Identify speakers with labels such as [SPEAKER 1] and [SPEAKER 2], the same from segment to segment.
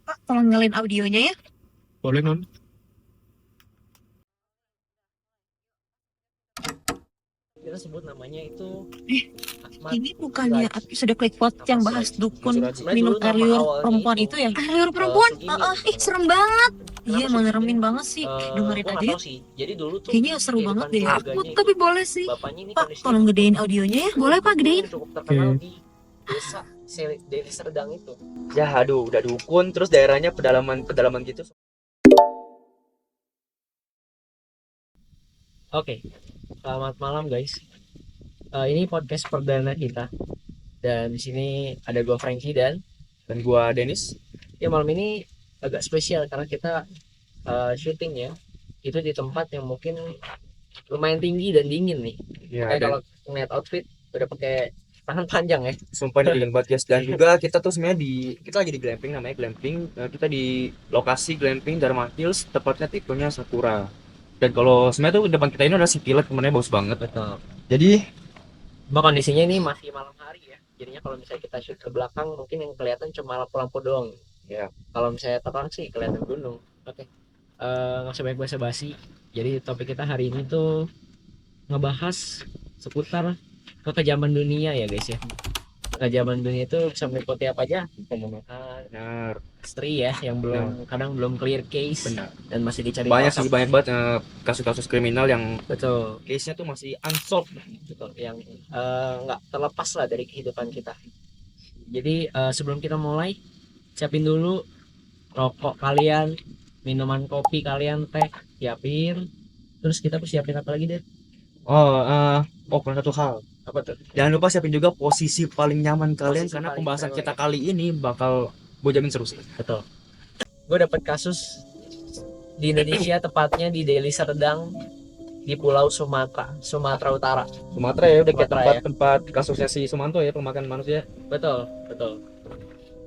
[SPEAKER 1] Pak, tolong nyalain audionya ya.
[SPEAKER 2] Boleh non?
[SPEAKER 3] Kita sebut namanya itu
[SPEAKER 1] Eh,
[SPEAKER 3] Ahmad
[SPEAKER 1] ini bukannya
[SPEAKER 3] Suraj.
[SPEAKER 1] episode Clickpot yang
[SPEAKER 3] Ahmad
[SPEAKER 1] bahas
[SPEAKER 3] Suraj.
[SPEAKER 1] dukun
[SPEAKER 2] Mas Suraj.
[SPEAKER 1] minum
[SPEAKER 3] Sebenarnya
[SPEAKER 1] air
[SPEAKER 3] dulu nama
[SPEAKER 1] liur
[SPEAKER 3] awalnya
[SPEAKER 1] perempuan itu ya? Air liur perempuan?
[SPEAKER 3] Sugimin,
[SPEAKER 1] Ih,
[SPEAKER 3] teman-teman.
[SPEAKER 1] serem banget. Iya,
[SPEAKER 3] Kenapa
[SPEAKER 1] meneremin
[SPEAKER 3] Sugimin?
[SPEAKER 1] banget sih. Dengerin
[SPEAKER 3] Gue
[SPEAKER 1] aja
[SPEAKER 3] nggak tahu
[SPEAKER 1] yuk.
[SPEAKER 3] sih. Jadi dulu tuh
[SPEAKER 1] Kayaknya seru banget
[SPEAKER 3] kehidupan
[SPEAKER 1] deh. Takut
[SPEAKER 3] keluarganya
[SPEAKER 1] tapi
[SPEAKER 3] itu,
[SPEAKER 1] boleh sih.
[SPEAKER 3] bapaknya ini
[SPEAKER 1] Pak,
[SPEAKER 3] kondisinya
[SPEAKER 1] tolong
[SPEAKER 3] dukun.
[SPEAKER 1] gedein audionya ya. Boleh Pak,
[SPEAKER 3] Dukun
[SPEAKER 1] gedein.
[SPEAKER 3] yang cukup terkenal
[SPEAKER 2] Oke.
[SPEAKER 3] di desa Deli Serdang itu.
[SPEAKER 4] Ya aduh udah dukun terus daerahnya pedalaman gitu.
[SPEAKER 3] Oke, selamat malam guys. Ini podcast perdana kita dan di sini ada gue Frankie dan
[SPEAKER 4] Gua Denis.
[SPEAKER 3] ya malam ini agak spesial karena kita syuting ya itu di tempat yang mungkin lumayan tinggi dan dingin nih.
[SPEAKER 4] Ya
[SPEAKER 3] Kayak
[SPEAKER 4] dan
[SPEAKER 3] kalau ngeliat outfit udah pakai tangan panjang ya.
[SPEAKER 4] sumpah ini dingin banget guys. Dan juga kita tuh sebenarnya kita lagi di glamping, namanya glamping. Kita di lokasi glamping Dharma Hills, tepatnya tipenya Sakura. Dan kalau sebenarnya tuh depan kita ini ada si pilat, temennya bagus banget.
[SPEAKER 3] Betul.
[SPEAKER 4] Jadi
[SPEAKER 3] Cuma kondisinya ini masih malam hari ya. Jadinya kalau misalnya kita shoot ke belakang mungkin yang kelihatan cuma lampu-lampu doang.
[SPEAKER 4] ya
[SPEAKER 3] Kalau misalnya terang sih kelihatan gunung. Oke. Nggak usah banyak basa-basi. Jadi topik kita hari ini tuh ngebahas seputar kekejaman dunia ya guys ya. Kekejaman dunia itu bisa meliputi apa aja? Pembunuhan,
[SPEAKER 4] benar,
[SPEAKER 3] istri ya yang kadang belum clear case
[SPEAKER 4] benar.
[SPEAKER 3] dan masih dicari
[SPEAKER 4] Banyak
[SPEAKER 3] otak.
[SPEAKER 4] sih, banyak banget kasus-kasus kriminal yang
[SPEAKER 3] Betul,
[SPEAKER 4] case-nya tuh masih unsolved.
[SPEAKER 3] betul. Yang nggak terlepas lah dari kehidupan kita. Jadi sebelum kita mulai, siapin dulu rokok kalian, minuman kopi kalian, teh, siapin. Terus kita siapin apa lagi deh?
[SPEAKER 4] Kurang satu hal.
[SPEAKER 3] Apa tuh?
[SPEAKER 4] Jangan lupa siapin juga posisi paling nyaman kalian,
[SPEAKER 3] Posisi
[SPEAKER 4] karena
[SPEAKER 3] paling
[SPEAKER 4] pembahasan
[SPEAKER 3] cewek.
[SPEAKER 4] kita kali ini bakal gue jamin seru sih.
[SPEAKER 3] Betul. Gue dapet kasus di Indonesia, tepatnya di Deli Serdang, di Pulau Sumatera Utara.
[SPEAKER 4] Sumatera ya, udah kayak
[SPEAKER 3] Sumatera ya.
[SPEAKER 4] tempat kasusnya si Sumanto ya, pemakan manusia.
[SPEAKER 3] Betul, betul.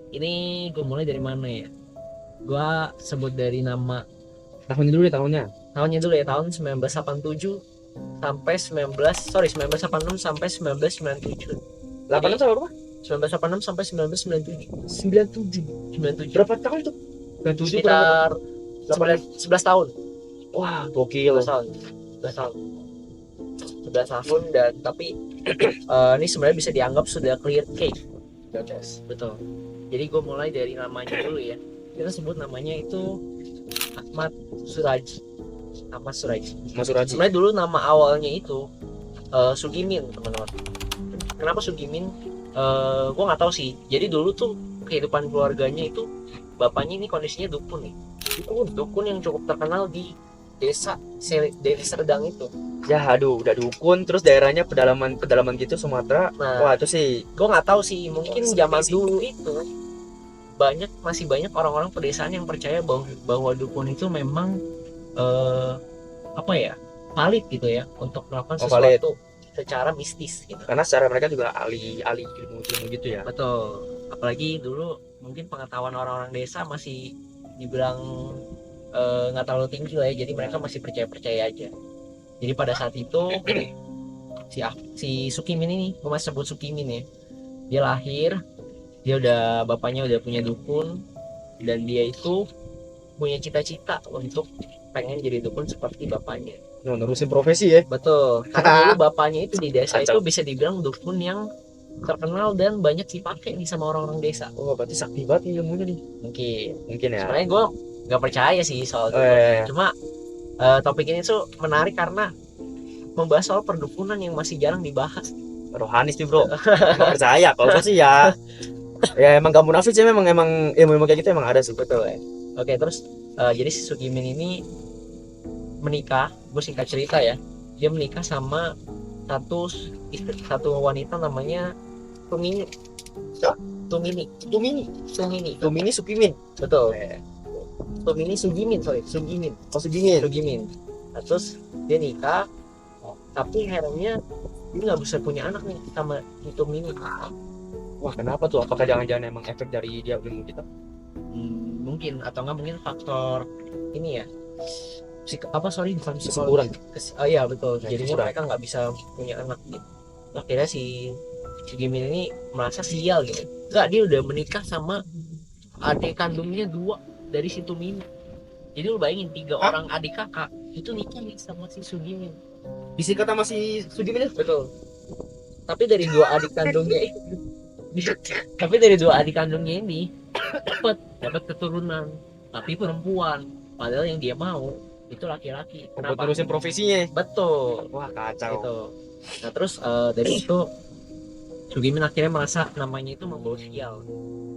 [SPEAKER 3] Ini gue mulai dari mana ya? Gue sebut dari nama
[SPEAKER 4] Tahunnya dulu deh, tahunnya.
[SPEAKER 3] tahunnya dulu ya, tahun 1987 sampai 1986 sampai 1997.
[SPEAKER 4] 86 sama berapa?
[SPEAKER 3] 1986 sampai 1997.
[SPEAKER 4] 97.
[SPEAKER 3] 97.
[SPEAKER 4] Berapa tahun tuh? 97
[SPEAKER 3] Sekitar 11 tahun.
[SPEAKER 4] Wah, gokil.
[SPEAKER 3] 11 tahun. 11 tahun. 11 tahun dan tapi ini sebenarnya bisa dianggap sudah clear case. Betul. Jadi gue mulai dari namanya dulu ya. Kita sebut namanya itu Ahmad Suraj. Ahmad Suraj.
[SPEAKER 4] Mas Suraji.
[SPEAKER 3] Sebenarnya dulu nama awalnya itu Sugimin, teman-teman. Kenapa Sugimin? Gue nggak tahu sih. Jadi dulu tuh kehidupan keluarganya itu bapaknya ini kondisinya dukun nih. Dukun yang cukup terkenal di desa Deli Serdang itu.
[SPEAKER 4] Ya aduh, udah dukun terus daerahnya pedalaman gitu Sumatera.
[SPEAKER 3] Nah,
[SPEAKER 4] Wah, itu sih
[SPEAKER 3] gue nggak tahu sih. Mungkin
[SPEAKER 4] Oh,
[SPEAKER 3] zaman
[SPEAKER 4] sih.
[SPEAKER 3] dulu itu masih banyak orang-orang pedesaan yang percaya bahwa dukun itu memang apa ya, valid gitu ya untuk melakukan
[SPEAKER 4] valid.
[SPEAKER 3] sesuatu secara mistis gitu.
[SPEAKER 4] Karena secara mereka juga ahli ilmu gitu ya.
[SPEAKER 3] Betul. Apalagi dulu mungkin pengetahuan orang-orang desa masih dibilang nggak terlalu tinggi lah ya. Jadi mereka masih percaya aja. Jadi pada saat itu si Sukimin ini, gue masih sebut Sukimin ya. Dia lahir, bapaknya udah punya dukun dan dia itu punya cita-cita untuk pengen jadi dukun seperti bapaknya.
[SPEAKER 4] Nerusin profesi ya.
[SPEAKER 3] Betul. Karena dulu bapaknya itu di desa itu
[SPEAKER 4] Kacau.
[SPEAKER 3] bisa dibilang dukun yang terkenal dan banyak dipakai nih sama orang-orang desa.
[SPEAKER 4] Oh, berarti sakti banget nih ilmunya nih.
[SPEAKER 3] Mungkin
[SPEAKER 4] ya.
[SPEAKER 3] sebenarnya gue nggak percaya sih soal itu. Cuma topik ini tuh menarik karena membahas soal perdukunan yang masih jarang dibahas.
[SPEAKER 4] Rohani sih, Bro. Nggak percaya kalau gua sih ya. Ya emang gak munafik sih, memang ilmu kayak gitu emang ada sih.
[SPEAKER 3] Betul ya. Oke, terus jadi si Sugimin ini menikah, gue singkat cerita ya. Dia menikah sama satu wanita namanya Tumini.
[SPEAKER 4] Tumini Sukimin.
[SPEAKER 3] Betul. Tumini Sugimin.
[SPEAKER 4] Oh,
[SPEAKER 3] Sugimin. Nah, terus dia nikah, tapi herannya dia nggak bisa punya anak nih sama Tumini.
[SPEAKER 4] Wah, kenapa tuh? Apakah jangan-jangan emang efek dari dia ilmu kita?
[SPEAKER 3] Mungkin atau nggak mungkin faktor ini ya. Bukan
[SPEAKER 4] Kesuburan.
[SPEAKER 3] Iya betul. Jadinya
[SPEAKER 4] kesuburan.
[SPEAKER 3] mereka nggak bisa punya anak gitu. Akhirnya si Gimin ini merasa sial gitu. Enggak, dia udah menikah sama adik kandungnya 2 dari si Tumini. Jadi lu bayangin 3 orang adik kakak itu nikah nih sama si Sugimin.
[SPEAKER 4] Disikat sama si Sugimin.
[SPEAKER 3] Betul. Tapi dari 2 adik kandungnya tapi dari 2 adik kandungnya ini dapat keturunan tapi perempuan. Padahal yang dia mau itu laki-laki.
[SPEAKER 4] Buat terusin profesinya.
[SPEAKER 3] Betul.
[SPEAKER 4] Wah, kacau.
[SPEAKER 3] Gitu. Nah terus dari itu Sugimin akhirnya merasa namanya itu membawa sial.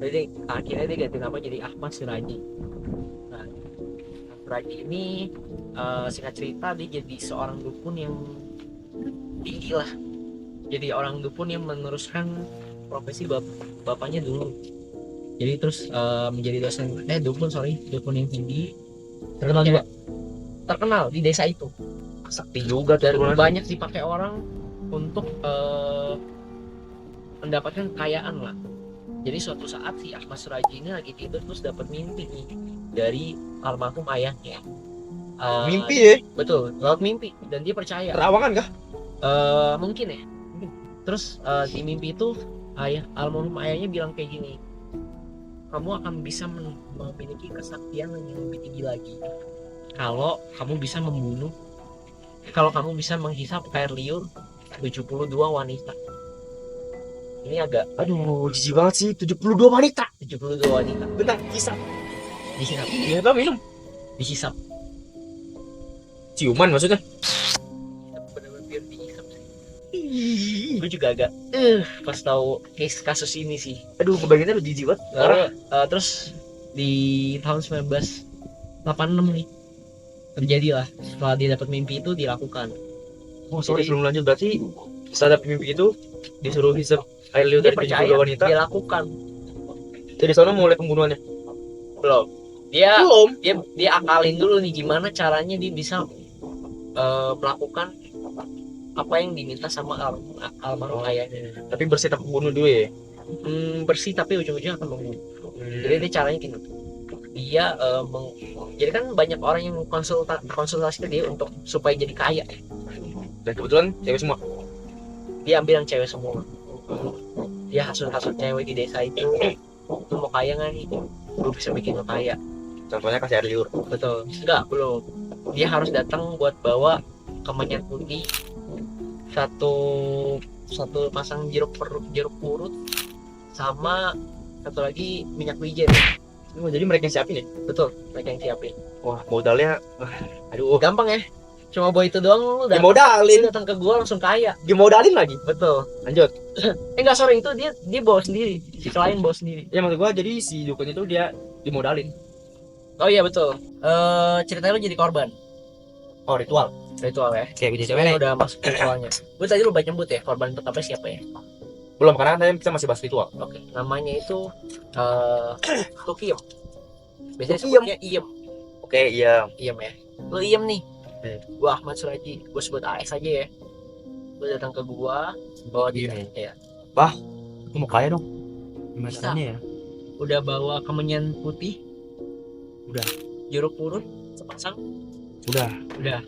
[SPEAKER 3] Jadi akhirnya dia ganti nama jadi Ahmad Siraji. Nah, Siraji ini singkat cerita dia jadi seorang dukun yang tinggi lah. Jadi orang dukun yang meneruskan profesi bapaknya dulu. Jadi terus menjadi dukun yang tinggi. Terkenal juga. Terkenal di desa itu.
[SPEAKER 4] Sakti juga
[SPEAKER 3] Dan
[SPEAKER 4] tuh.
[SPEAKER 3] banyak dipakai orang untuk mendapatkan kekayaan lah. Jadi suatu saat si Ahmad Suraji ini lagi tidur terus dapat mimpi nih dari almarhum ayahnya.
[SPEAKER 4] Mimpi ya?
[SPEAKER 3] Betul, lewat mimpi dan dia percaya.
[SPEAKER 4] Terawangan kah?
[SPEAKER 3] Mungkin ya. Terus di mimpi itu almarhum ayahnya bilang kayak gini, kamu akan bisa memiliki kesaktian yang lebih tinggi lagi kalau kamu bisa menghisap air liur 72 wanita. Ini agak
[SPEAKER 4] Aduh, jijik banget sih. 72 wanita.
[SPEAKER 3] 72 wanita.
[SPEAKER 4] Bentar, hisap.
[SPEAKER 3] Dihisap.
[SPEAKER 4] Iya, tau minum.
[SPEAKER 3] Dihisap.
[SPEAKER 4] Ciuman maksudnya.
[SPEAKER 3] Bener-bener biar dihisap sih. Gue juga agak pas tahu kasus ini sih.
[SPEAKER 4] Aduh, kebagiannya udah jijik banget.
[SPEAKER 3] Lalu terus di tahun 1986 nih terjadilah setelah dia dapat mimpi itu dilakukan.
[SPEAKER 4] Oh, sorry,
[SPEAKER 3] Jadi-
[SPEAKER 4] sebelum lanjut berarti setelah mimpi itu disuruh hisap air liur
[SPEAKER 3] Dia
[SPEAKER 4] dari
[SPEAKER 3] percaya
[SPEAKER 4] 72 wanita.
[SPEAKER 3] dia lakukan.
[SPEAKER 4] Jadi sana mulai pembunuhannya.
[SPEAKER 3] Belum. Dia
[SPEAKER 4] Belum.
[SPEAKER 3] dia akalin dulu nih gimana caranya dia bisa melakukan apa yang diminta sama almarhum ayahnya.
[SPEAKER 4] Tapi bersih tak pembunuh dulu ya.
[SPEAKER 3] Bersih tapi ujung-ujungnya akan membunuh. Jadi dia caranya gini. Dia jadi kan banyak orang yang konsultasi ke dia untuk supaya jadi kaya.
[SPEAKER 4] Dan kebetulan cewek semua.
[SPEAKER 3] Dia ambil yang cewek semua. Dia hasut-hasut cewek di desa itu. Lu mau kaya nggak nih? Gue bisa bikin lo kaya.
[SPEAKER 4] Contohnya kasih air liur.
[SPEAKER 3] Betul. Enggak, belum. Dia harus datang buat bawa kemenyan putih satu pasang jeruk purut sama satu lagi minyak wijen.
[SPEAKER 4] Oh, jadi mereka yang siapin ya?
[SPEAKER 3] Betul, mereka yang siapin.
[SPEAKER 4] Wah, modalnya aduh.
[SPEAKER 3] Gampang ya. Cuma bawa itu doang lu
[SPEAKER 4] Dimodalin.
[SPEAKER 3] datang ke gua langsung kaya.
[SPEAKER 4] Dimodalin lagi.
[SPEAKER 3] Betul.
[SPEAKER 4] Lanjut.
[SPEAKER 3] Enggak, sorry, itu dia bawa sendiri. Si klien bawa sendiri.
[SPEAKER 4] Ya maksud gua jadi si dukun itu dia dimodalin.
[SPEAKER 3] Oh iya betul. Ceritanya lu jadi korban
[SPEAKER 4] Oh, ritual.
[SPEAKER 3] ritual ya.
[SPEAKER 4] Kayak gitu
[SPEAKER 3] Ini udah masuk ritualnya. Gue tadi lu baca nyebut ya korban pertama siapa ya?
[SPEAKER 4] Belum, karena tadi kita masih bahas ritual.
[SPEAKER 3] Oke, namanya itu Tukiem. Biasanya
[SPEAKER 4] Tukiem.
[SPEAKER 3] sebutnya Iem.
[SPEAKER 4] Oke, iya.
[SPEAKER 3] Iem ya. Lu Iem nih.
[SPEAKER 4] Oke.
[SPEAKER 3] Gua Ahmad Suraji. Gue sebut AS aja ya. Lu datang ke gua, bawa dia. Ya.
[SPEAKER 4] Aku mau kaya dong. Gimana
[SPEAKER 3] Bisa.
[SPEAKER 4] caranya ya?
[SPEAKER 3] Udah bawa kemenyan putih.
[SPEAKER 4] Udah.
[SPEAKER 3] Jeruk purut sepasang.
[SPEAKER 4] Udah.
[SPEAKER 3] Udah.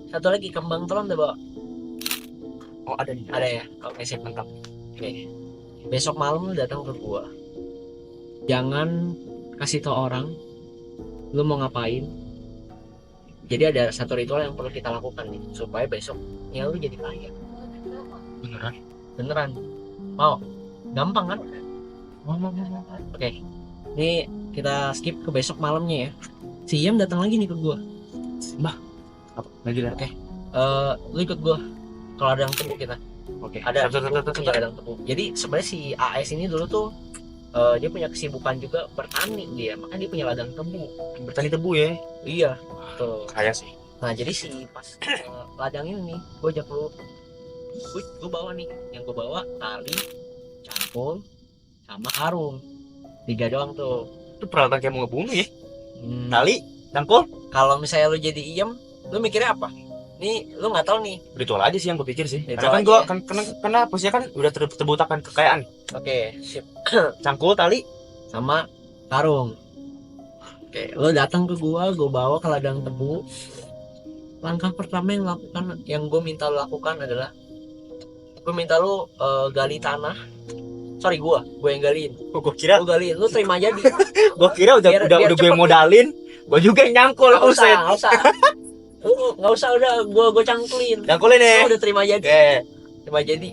[SPEAKER 3] Satu lagi kembang telon udah bawa.
[SPEAKER 4] Oh, ada nih.
[SPEAKER 3] Ada ya. Oke, siap, mantap. Oke. Besok malam lu datang ke gua. Jangan kasih tau orang lu mau ngapain. Jadi ada satu ritual yang perlu kita lakukan nih supaya besok ya lu jadi kaya.
[SPEAKER 4] Beneran?
[SPEAKER 3] Beneran. Mau? Gampang kan?
[SPEAKER 4] Mau.
[SPEAKER 3] Oke. Ini kita skip ke besok malamnya ya. Si Yam datang lagi nih ke gua.
[SPEAKER 4] Apa? Lagi dah.
[SPEAKER 3] Lu ikut gua. Kalau ada yang temu kita.
[SPEAKER 4] Oke.
[SPEAKER 3] Ada.
[SPEAKER 4] Satu.
[SPEAKER 3] Iya, ada yang temu. Jadi sebenarnya si AS ini dulu tuh dia punya kesibukan juga bertani dia, makanya dia punya ladang tebu.
[SPEAKER 4] Bertani tebu ya.
[SPEAKER 3] Iya, tuh.
[SPEAKER 4] Kaya sih.
[SPEAKER 3] Nah jadi si pas ladang ini nih, gue ajak lu, gue bawa nih, yang gue bawa tali, cangkul, sama karung, 3 doang tuh.
[SPEAKER 4] Itu peralatan kayak mau ngebunuh ya.
[SPEAKER 3] Hmm,
[SPEAKER 4] Tali, cangkul,
[SPEAKER 3] Kalau misalnya lu jadi Iem, lu mikirnya apa? Nih, lu nggak tahu nih.
[SPEAKER 4] ritual aja sih yang gue pikir sih.
[SPEAKER 3] Ritual
[SPEAKER 4] Karena kan
[SPEAKER 3] aja
[SPEAKER 4] gue
[SPEAKER 3] ya?
[SPEAKER 4] karena posisinya kan udah terbutakan kekayaan.
[SPEAKER 3] Oke, sip.
[SPEAKER 4] Cangkul, tali,
[SPEAKER 3] Sama karung. Oke, lu datang ke gua bawa ke ladang tebu. Langkah pertama yang gue minta lu lakukan adalah gue minta lu gali tanah sorry gue yang galiin.
[SPEAKER 4] Gua kira
[SPEAKER 3] Lu terima aja di.
[SPEAKER 4] udah
[SPEAKER 3] Biar
[SPEAKER 4] udah gue
[SPEAKER 3] cepet.
[SPEAKER 4] modalin, gua juga yang nyangkul.
[SPEAKER 3] Nggak usah,
[SPEAKER 4] Buset.
[SPEAKER 3] nggak usah. Lu nggak usah, udah gue cangkulin.
[SPEAKER 4] Nyangkulin nih.
[SPEAKER 3] Lu udah terima aja.
[SPEAKER 4] Oke.
[SPEAKER 3] Terima jadi.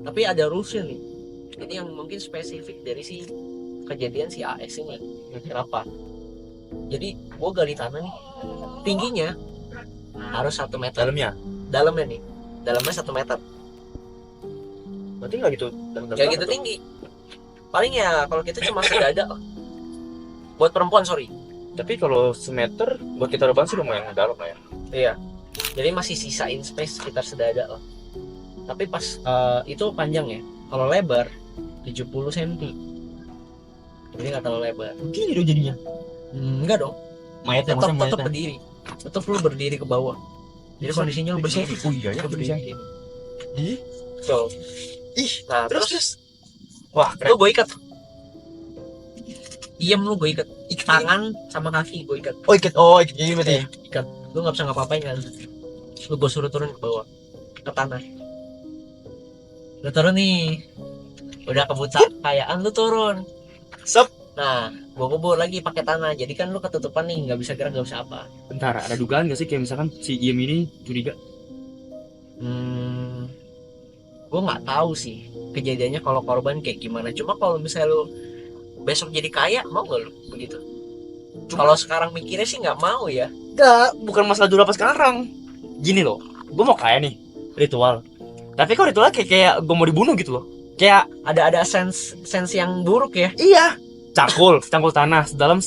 [SPEAKER 3] Tapi ada rulesnya nih. Ini yang mungkin spesifik dari si kejadian si AS ini. Kenapa? Jadi gue gali tanah nih, tingginya harus 1 meter. Dalamnya nih, dalamnya 1 meter.
[SPEAKER 4] Berarti nggak gitu.
[SPEAKER 3] Gak gitu tinggi. Paling ya kalau kita cuma sedada lah. Buat perempuan sorry.
[SPEAKER 4] Tapi kalau semeter buat kita rebahan sih lumayan dalam lah ya.
[SPEAKER 3] Iya. Jadi masih sisain space sekitar sedada lah. Tapi pas itu panjang ya. Kalau lebar 70 cm. Jadi nggak terlalu lebar.
[SPEAKER 4] Mungkin itu jadinya.
[SPEAKER 3] Enggak dong.
[SPEAKER 4] Mayatnya
[SPEAKER 3] Tetap berdiri. Tetap lu berdiri ke bawah. Jadi kondisinya lu berdiri.
[SPEAKER 4] Oh iya ya.
[SPEAKER 3] Lu berdiri.
[SPEAKER 4] Ih.
[SPEAKER 3] So.
[SPEAKER 4] Ih.
[SPEAKER 3] Nah,
[SPEAKER 4] Terus. Wah,
[SPEAKER 3] lu
[SPEAKER 4] keren.
[SPEAKER 3] gue ikat. Diem lu gue ikat. Tangan sama kaki gue ikat.
[SPEAKER 4] Oh, ikat gini berarti.
[SPEAKER 3] Ikat. Lu nggak bisa ngapa-ngapain kan. Lu gue suruh turun ke bawah. Ke tanah. Lu turun nih. Udah kebuka kayaan lu turun.
[SPEAKER 4] Sep.
[SPEAKER 3] Nah, gua kubur lagi pakai tanah. Jadi kan lu ketutupan nih, nggak bisa gerak, nggak bisa apa.
[SPEAKER 4] Bentar, ada dugaan gak sih kayak misalkan si Iem ini curiga?
[SPEAKER 3] Gua nggak tahu sih kejadiannya kalau korban kayak gimana. Cuma kalau misalnya lu besok jadi kaya, mau nggak lu begitu? Kalau sekarang mikirnya sih nggak mau ya.
[SPEAKER 4] Enggak, bukan masalah dulu apa sekarang. Gini loh, gue mau kaya nih, ritual. Tapi kok ritualnya kayak gue mau dibunuh gitu loh. Kayak
[SPEAKER 3] Ada sense yang buruk ya.
[SPEAKER 4] iya, cangkul tanah sedalam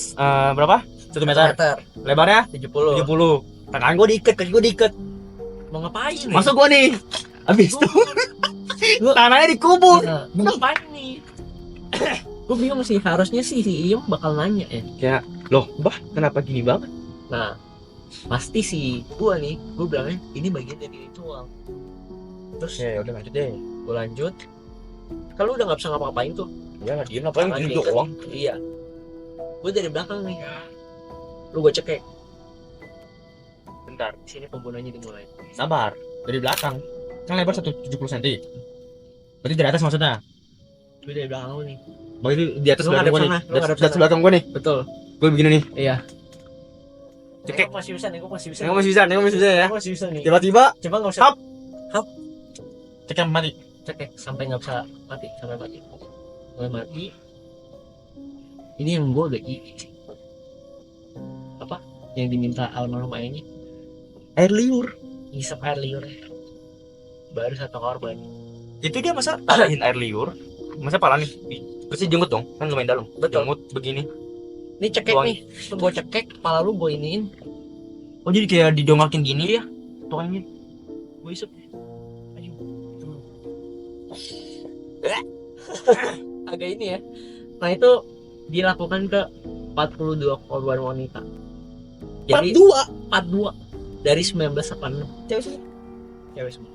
[SPEAKER 4] berapa? 1 meter. Lebarnya
[SPEAKER 3] 70.
[SPEAKER 4] 70. Tangan gue diikat, kaki gue diikat.
[SPEAKER 3] Mau ngapain nih?
[SPEAKER 4] Masuk gue nih. Habis itu
[SPEAKER 3] Gua-
[SPEAKER 4] tanahnya dikubur.
[SPEAKER 3] Nah, mau ngapain nih? Gue bingung sih, harusnya sih si Iem bakal nanya ya.
[SPEAKER 4] Kayak, loh, Mbah, kenapa gini banget?
[SPEAKER 3] Nah, pasti sih gue bilangnya ini bagian dari ritual. Terus
[SPEAKER 4] Ya udah lanjut deh.
[SPEAKER 3] gue lanjut. Kalau udah nggak bisa ngapa-ngapain tuh.
[SPEAKER 4] Ya dia ngapain
[SPEAKER 3] Tangan
[SPEAKER 4] gitu
[SPEAKER 3] diikat.
[SPEAKER 4] doang.
[SPEAKER 3] Iya. Gue dari belakang nih. Lu gue cekek.
[SPEAKER 4] Bentar,
[SPEAKER 3] Di sini pembunuhannya dimulai.
[SPEAKER 4] sabar. Dari belakang. Kan lebar 170 cm. Berarti dari atas maksudnya.
[SPEAKER 3] Gue dari belakang lu nih.
[SPEAKER 4] Berarti di atas
[SPEAKER 3] Lu
[SPEAKER 4] belakang
[SPEAKER 3] ngadep
[SPEAKER 4] gue nih.
[SPEAKER 3] sana, lu
[SPEAKER 4] Di
[SPEAKER 3] ngadep
[SPEAKER 4] atas
[SPEAKER 3] sana.
[SPEAKER 4] belakang gue nih.
[SPEAKER 3] Betul.
[SPEAKER 4] Gue begini nih.
[SPEAKER 3] Iya.
[SPEAKER 4] Cekek.
[SPEAKER 3] Nengok masih bisa nih, gue masih bisa.
[SPEAKER 4] Nengok masih bisa ya.
[SPEAKER 3] Nengok masih bisa nih.
[SPEAKER 4] Tiba-tiba
[SPEAKER 3] Coba nggak usah.
[SPEAKER 4] Hap. cekek mati.
[SPEAKER 3] Cekek sampai nggak bisa mati, sampai mati. Sampai mati. Ini yang gue udah sih. Apa? Yang diminta almarhum ayahnya.
[SPEAKER 4] Air liur.
[SPEAKER 3] Ngisep air liur. Baru 1 korban.
[SPEAKER 4] Itu dia masa palahin air liur. Masa pala nih. Pasti jenggut dong. Kan lumayan dalam.
[SPEAKER 3] Betul.
[SPEAKER 4] Jenggut begini.
[SPEAKER 3] Ini cekek
[SPEAKER 4] Tuang.
[SPEAKER 3] nih. Lu gue cekek, kepala lu gue iniin.
[SPEAKER 4] Oh jadi kayak didongakin gini ya. Tuangnya.
[SPEAKER 3] Gue isep. Ayo. Agak ini ya. Nah itu dilakukan ke 42 korban wanita. Jadi 42 dari 1986.
[SPEAKER 4] Cewek semua.
[SPEAKER 3] Cewek semua.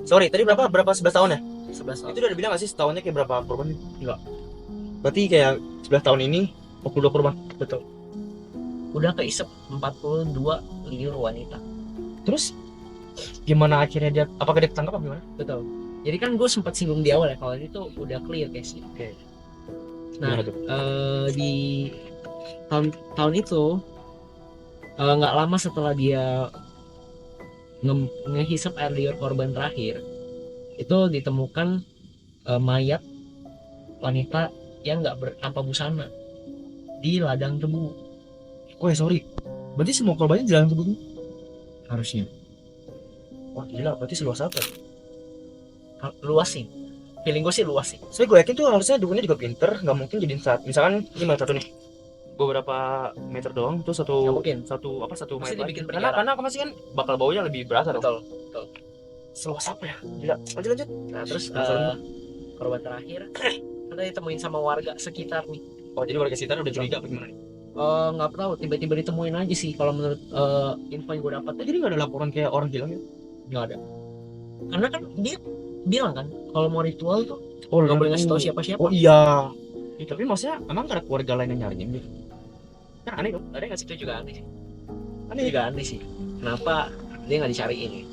[SPEAKER 4] Sorry, tadi berapa 11 tahun ya?
[SPEAKER 3] 11 tahun.
[SPEAKER 4] Itu udah dibilang gak sih setahunnya kayak berapa korban?
[SPEAKER 3] Enggak.
[SPEAKER 4] Berarti kayak 11 tahun ini 42 korban.
[SPEAKER 3] Betul. Udah keisep 42 liur wanita.
[SPEAKER 4] Terus gimana akhirnya dia, apakah dia ketangkap apa gimana?
[SPEAKER 3] Betul. Jadi kan gue sempat singgung di awal ya, kalau ini tuh udah clear case-nya.
[SPEAKER 4] Oke.
[SPEAKER 3] Nah,
[SPEAKER 4] Gimana tuh?
[SPEAKER 3] di tahun itu nggak lama setelah dia ngehisap air liur korban terakhir, itu ditemukan mayat wanita yang nggak tanpa busana di ladang tebu.
[SPEAKER 4] Oh ya sorry. Berarti semua korbannya di dalam tubuh?
[SPEAKER 3] Harusnya
[SPEAKER 4] Wah gila, berarti seluas apa?
[SPEAKER 3] luas sih, feeling gue sih luas sih.
[SPEAKER 4] Soalnya gue yakin tuh harusnya dukunnya juga pinter, nggak mungkin jadiin saat misalkan ini mayat satu nih beberapa meter doang tuh
[SPEAKER 3] Nggak
[SPEAKER 4] satu
[SPEAKER 3] mungkin.
[SPEAKER 4] satu
[SPEAKER 3] Pasti
[SPEAKER 4] mayat
[SPEAKER 3] dibikin
[SPEAKER 4] lagi.
[SPEAKER 3] penjara.
[SPEAKER 4] Karena masih kan bakal baunya lebih berasa dong.
[SPEAKER 3] Betul.
[SPEAKER 4] Seluas apa ya? Gila. Lanjut.
[SPEAKER 3] Nah terus
[SPEAKER 4] Penasaran
[SPEAKER 3] korban terakhir kita ditemuin sama warga sekitar nih.
[SPEAKER 4] Oh jadi warga sekitar udah curiga apa gimana nih?
[SPEAKER 3] Nggak tahu, tiba-tiba ditemuin aja sih kalau menurut info yang gue dapat.
[SPEAKER 4] Jadi nggak ada laporan kayak orang hilang ya?
[SPEAKER 3] Nggak ada, karena kan dia bilang kan kalau mau ritual tuh
[SPEAKER 4] Oh
[SPEAKER 3] nggak boleh ngasih tahu siapa-siapa.
[SPEAKER 4] Oh iya. Ya, tapi maksudnya emang gak ada keluarga lain yang nyariin gitu? Kan aneh dong.
[SPEAKER 3] Ada nggak sih? Itu juga aneh sih.
[SPEAKER 4] Aneh.
[SPEAKER 3] Juga aneh sih. Kenapa dia nggak dicariin ya?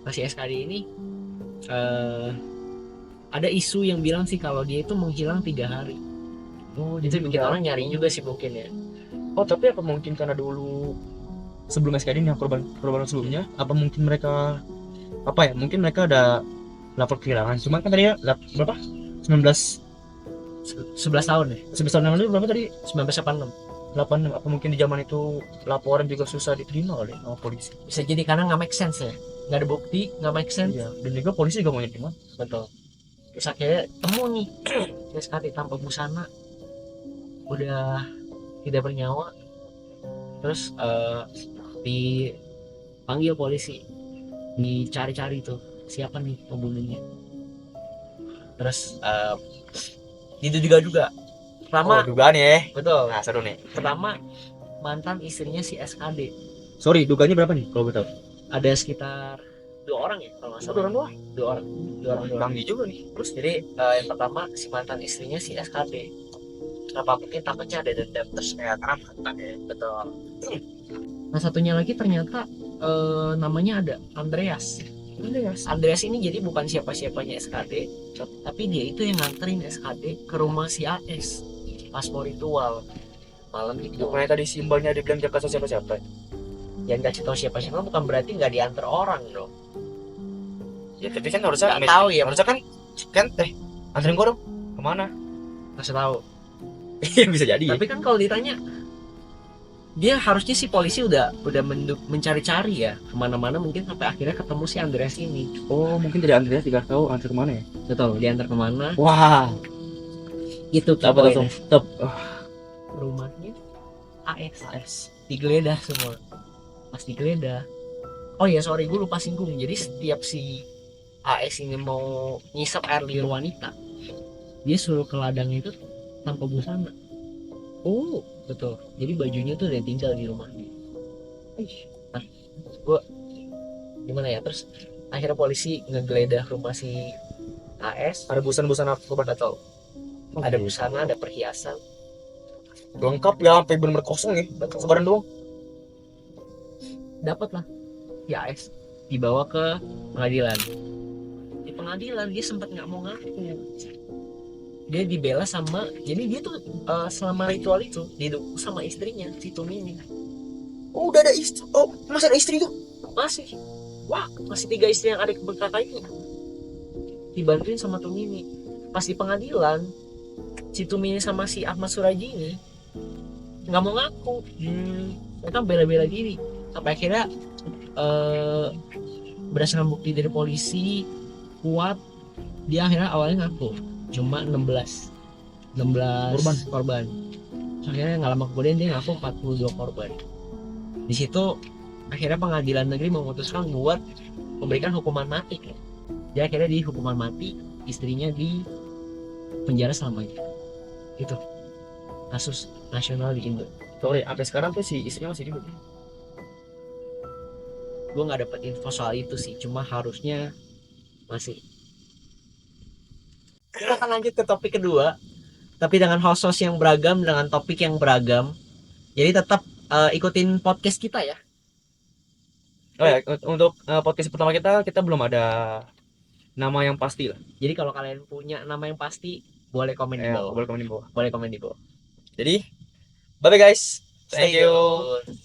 [SPEAKER 3] Nah si SKD ini ada isu yang bilang sih kalau dia itu menghilang 3 hari.
[SPEAKER 4] Oh,
[SPEAKER 3] Itu bikin orang nyariin juga sih mungkin ya.
[SPEAKER 4] Oh, tapi apa mungkin karena dulu sebelum SKD nih korban sebelumnya, apa mungkin mereka apa ya? Mungkin mereka ada lapor kehilangan. Cuman kan tadi ya berapa? 19
[SPEAKER 3] 11 tahun ya.
[SPEAKER 4] 11 tahun yang lalu berapa tadi?
[SPEAKER 3] 1986.
[SPEAKER 4] 8 apa mungkin di zaman itu laporan juga susah diterima oleh polisi.
[SPEAKER 3] Bisa jadi karena nggak make sense ya. Nggak ada bukti, nggak make sense.
[SPEAKER 4] Iya. Dan juga polisi juga mau terima.
[SPEAKER 3] Betul. Terus akhirnya temu nih SKD tanpa busana, udah tidak bernyawa. Terus dipanggil polisi, dicari-cari tuh siapa nih pembunuhnya. Terus diduga juga pertama,
[SPEAKER 4] Dugaan ya.
[SPEAKER 3] betul.
[SPEAKER 4] Nah, seru nih.
[SPEAKER 3] Pertama mantan istrinya si SKD.
[SPEAKER 4] Sorry, dugaannya berapa nih kalau betul?
[SPEAKER 3] Ada sekitar 2 orang ya kalau nggak salah.
[SPEAKER 4] 2 orang doang.
[SPEAKER 3] 2 orang. 2 orang.
[SPEAKER 4] Canggih juga nih.
[SPEAKER 3] Terus jadi yang pertama si mantan istrinya si SKD. Kenapa mungkin takutnya ada dendam terus kayak karena mantan ya. Betul. Nah satunya lagi ternyata namanya ada Andreas. Andreas ini jadi bukan siapa-siapanya SKD, tapi dia itu yang nganterin SKD ke rumah si AS pas mau ritual malam itu.
[SPEAKER 4] Bukannya tadi simbolnya dibilang jangan kasih siapa-siapa.
[SPEAKER 3] Yang nggak tahu siapa-siapa bukan berarti nggak diantar orang dong.
[SPEAKER 4] Ya tapi kan harusnya
[SPEAKER 3] Nggak tahu ya.
[SPEAKER 4] harusnya kan anterin gua dong. Kemana?
[SPEAKER 3] Kasih tahu.
[SPEAKER 4] Iya bisa jadi.
[SPEAKER 3] Tapi kan kalau ditanya, dia harusnya si polisi udah mencari-cari ya kemana-mana, mungkin sampai akhirnya ketemu si Andreas ini.
[SPEAKER 4] Oh, mungkin dari Andreas tidak tahu antar kemana ya?
[SPEAKER 3] Betul, diantar kemana?
[SPEAKER 4] Wah,
[SPEAKER 3] Itu
[SPEAKER 4] apa langsung stop.
[SPEAKER 3] rumahnya AS digeledah semua. Pas digeledah, oh ya sorry gue lupa singgung. Jadi setiap si AS ini mau ngisep air liur wanita, dia suruh ke ladang itu tanpa busana. Oh betul, jadi bajunya tuh udah tinggal di rumah. Nah gue gimana ya, terus akhirnya polisi ngegeledah rumah si AS.
[SPEAKER 4] Ada busana-busana apa
[SPEAKER 3] Betul, ada busana, ada perhiasan,
[SPEAKER 4] lengkap ya sampai benar kosong ya. Sebaran doang.
[SPEAKER 3] dapat lah si AS, dibawa ke pengadilan. Di pengadilan dia sempat nggak mau ngaku, dia dibela sama, jadi dia tuh selama ritual itu didukung sama istrinya si Tumini.
[SPEAKER 4] Oh, udah ada istri. Oh, masih ada istri tuh.
[SPEAKER 3] Masih, wah masih 3 istri yang adik berkakak itu dibantuin sama Tumini. Pas di pengadilan si Tumini sama si Ahmad Suraji ini nggak mau ngaku, mereka bela-bela diri sampai akhirnya berdasarkan bukti dari polisi kuat, dia akhirnya awalnya ngaku cuma 16 korban. Akhirnya nggak lama kemudian dia ngaku 42 korban. Di situ akhirnya pengadilan negeri memutuskan buat memberikan hukuman mati. Dia akhirnya di hukuman mati, istrinya di penjara selamanya. Itu kasus nasional di Indo.
[SPEAKER 4] Sorry, sampai sekarang tuh si istrinya masih hidup.
[SPEAKER 3] Gue nggak dapet info soal itu sih, cuma harusnya masih. Kita akan lanjut ke topik kedua, tapi dengan host-host yang beragam, dengan topik yang beragam. Jadi tetap ikutin podcast kita ya.
[SPEAKER 4] Oh ya, untuk podcast pertama kita belum ada nama yang pasti lah.
[SPEAKER 3] Jadi kalau kalian punya nama yang pasti, boleh komen di bawah.
[SPEAKER 4] Boleh komen di bawah.
[SPEAKER 3] Boleh komen di bawah.
[SPEAKER 4] Jadi, bye guys. Thank
[SPEAKER 3] Stay
[SPEAKER 4] you.
[SPEAKER 3] tune.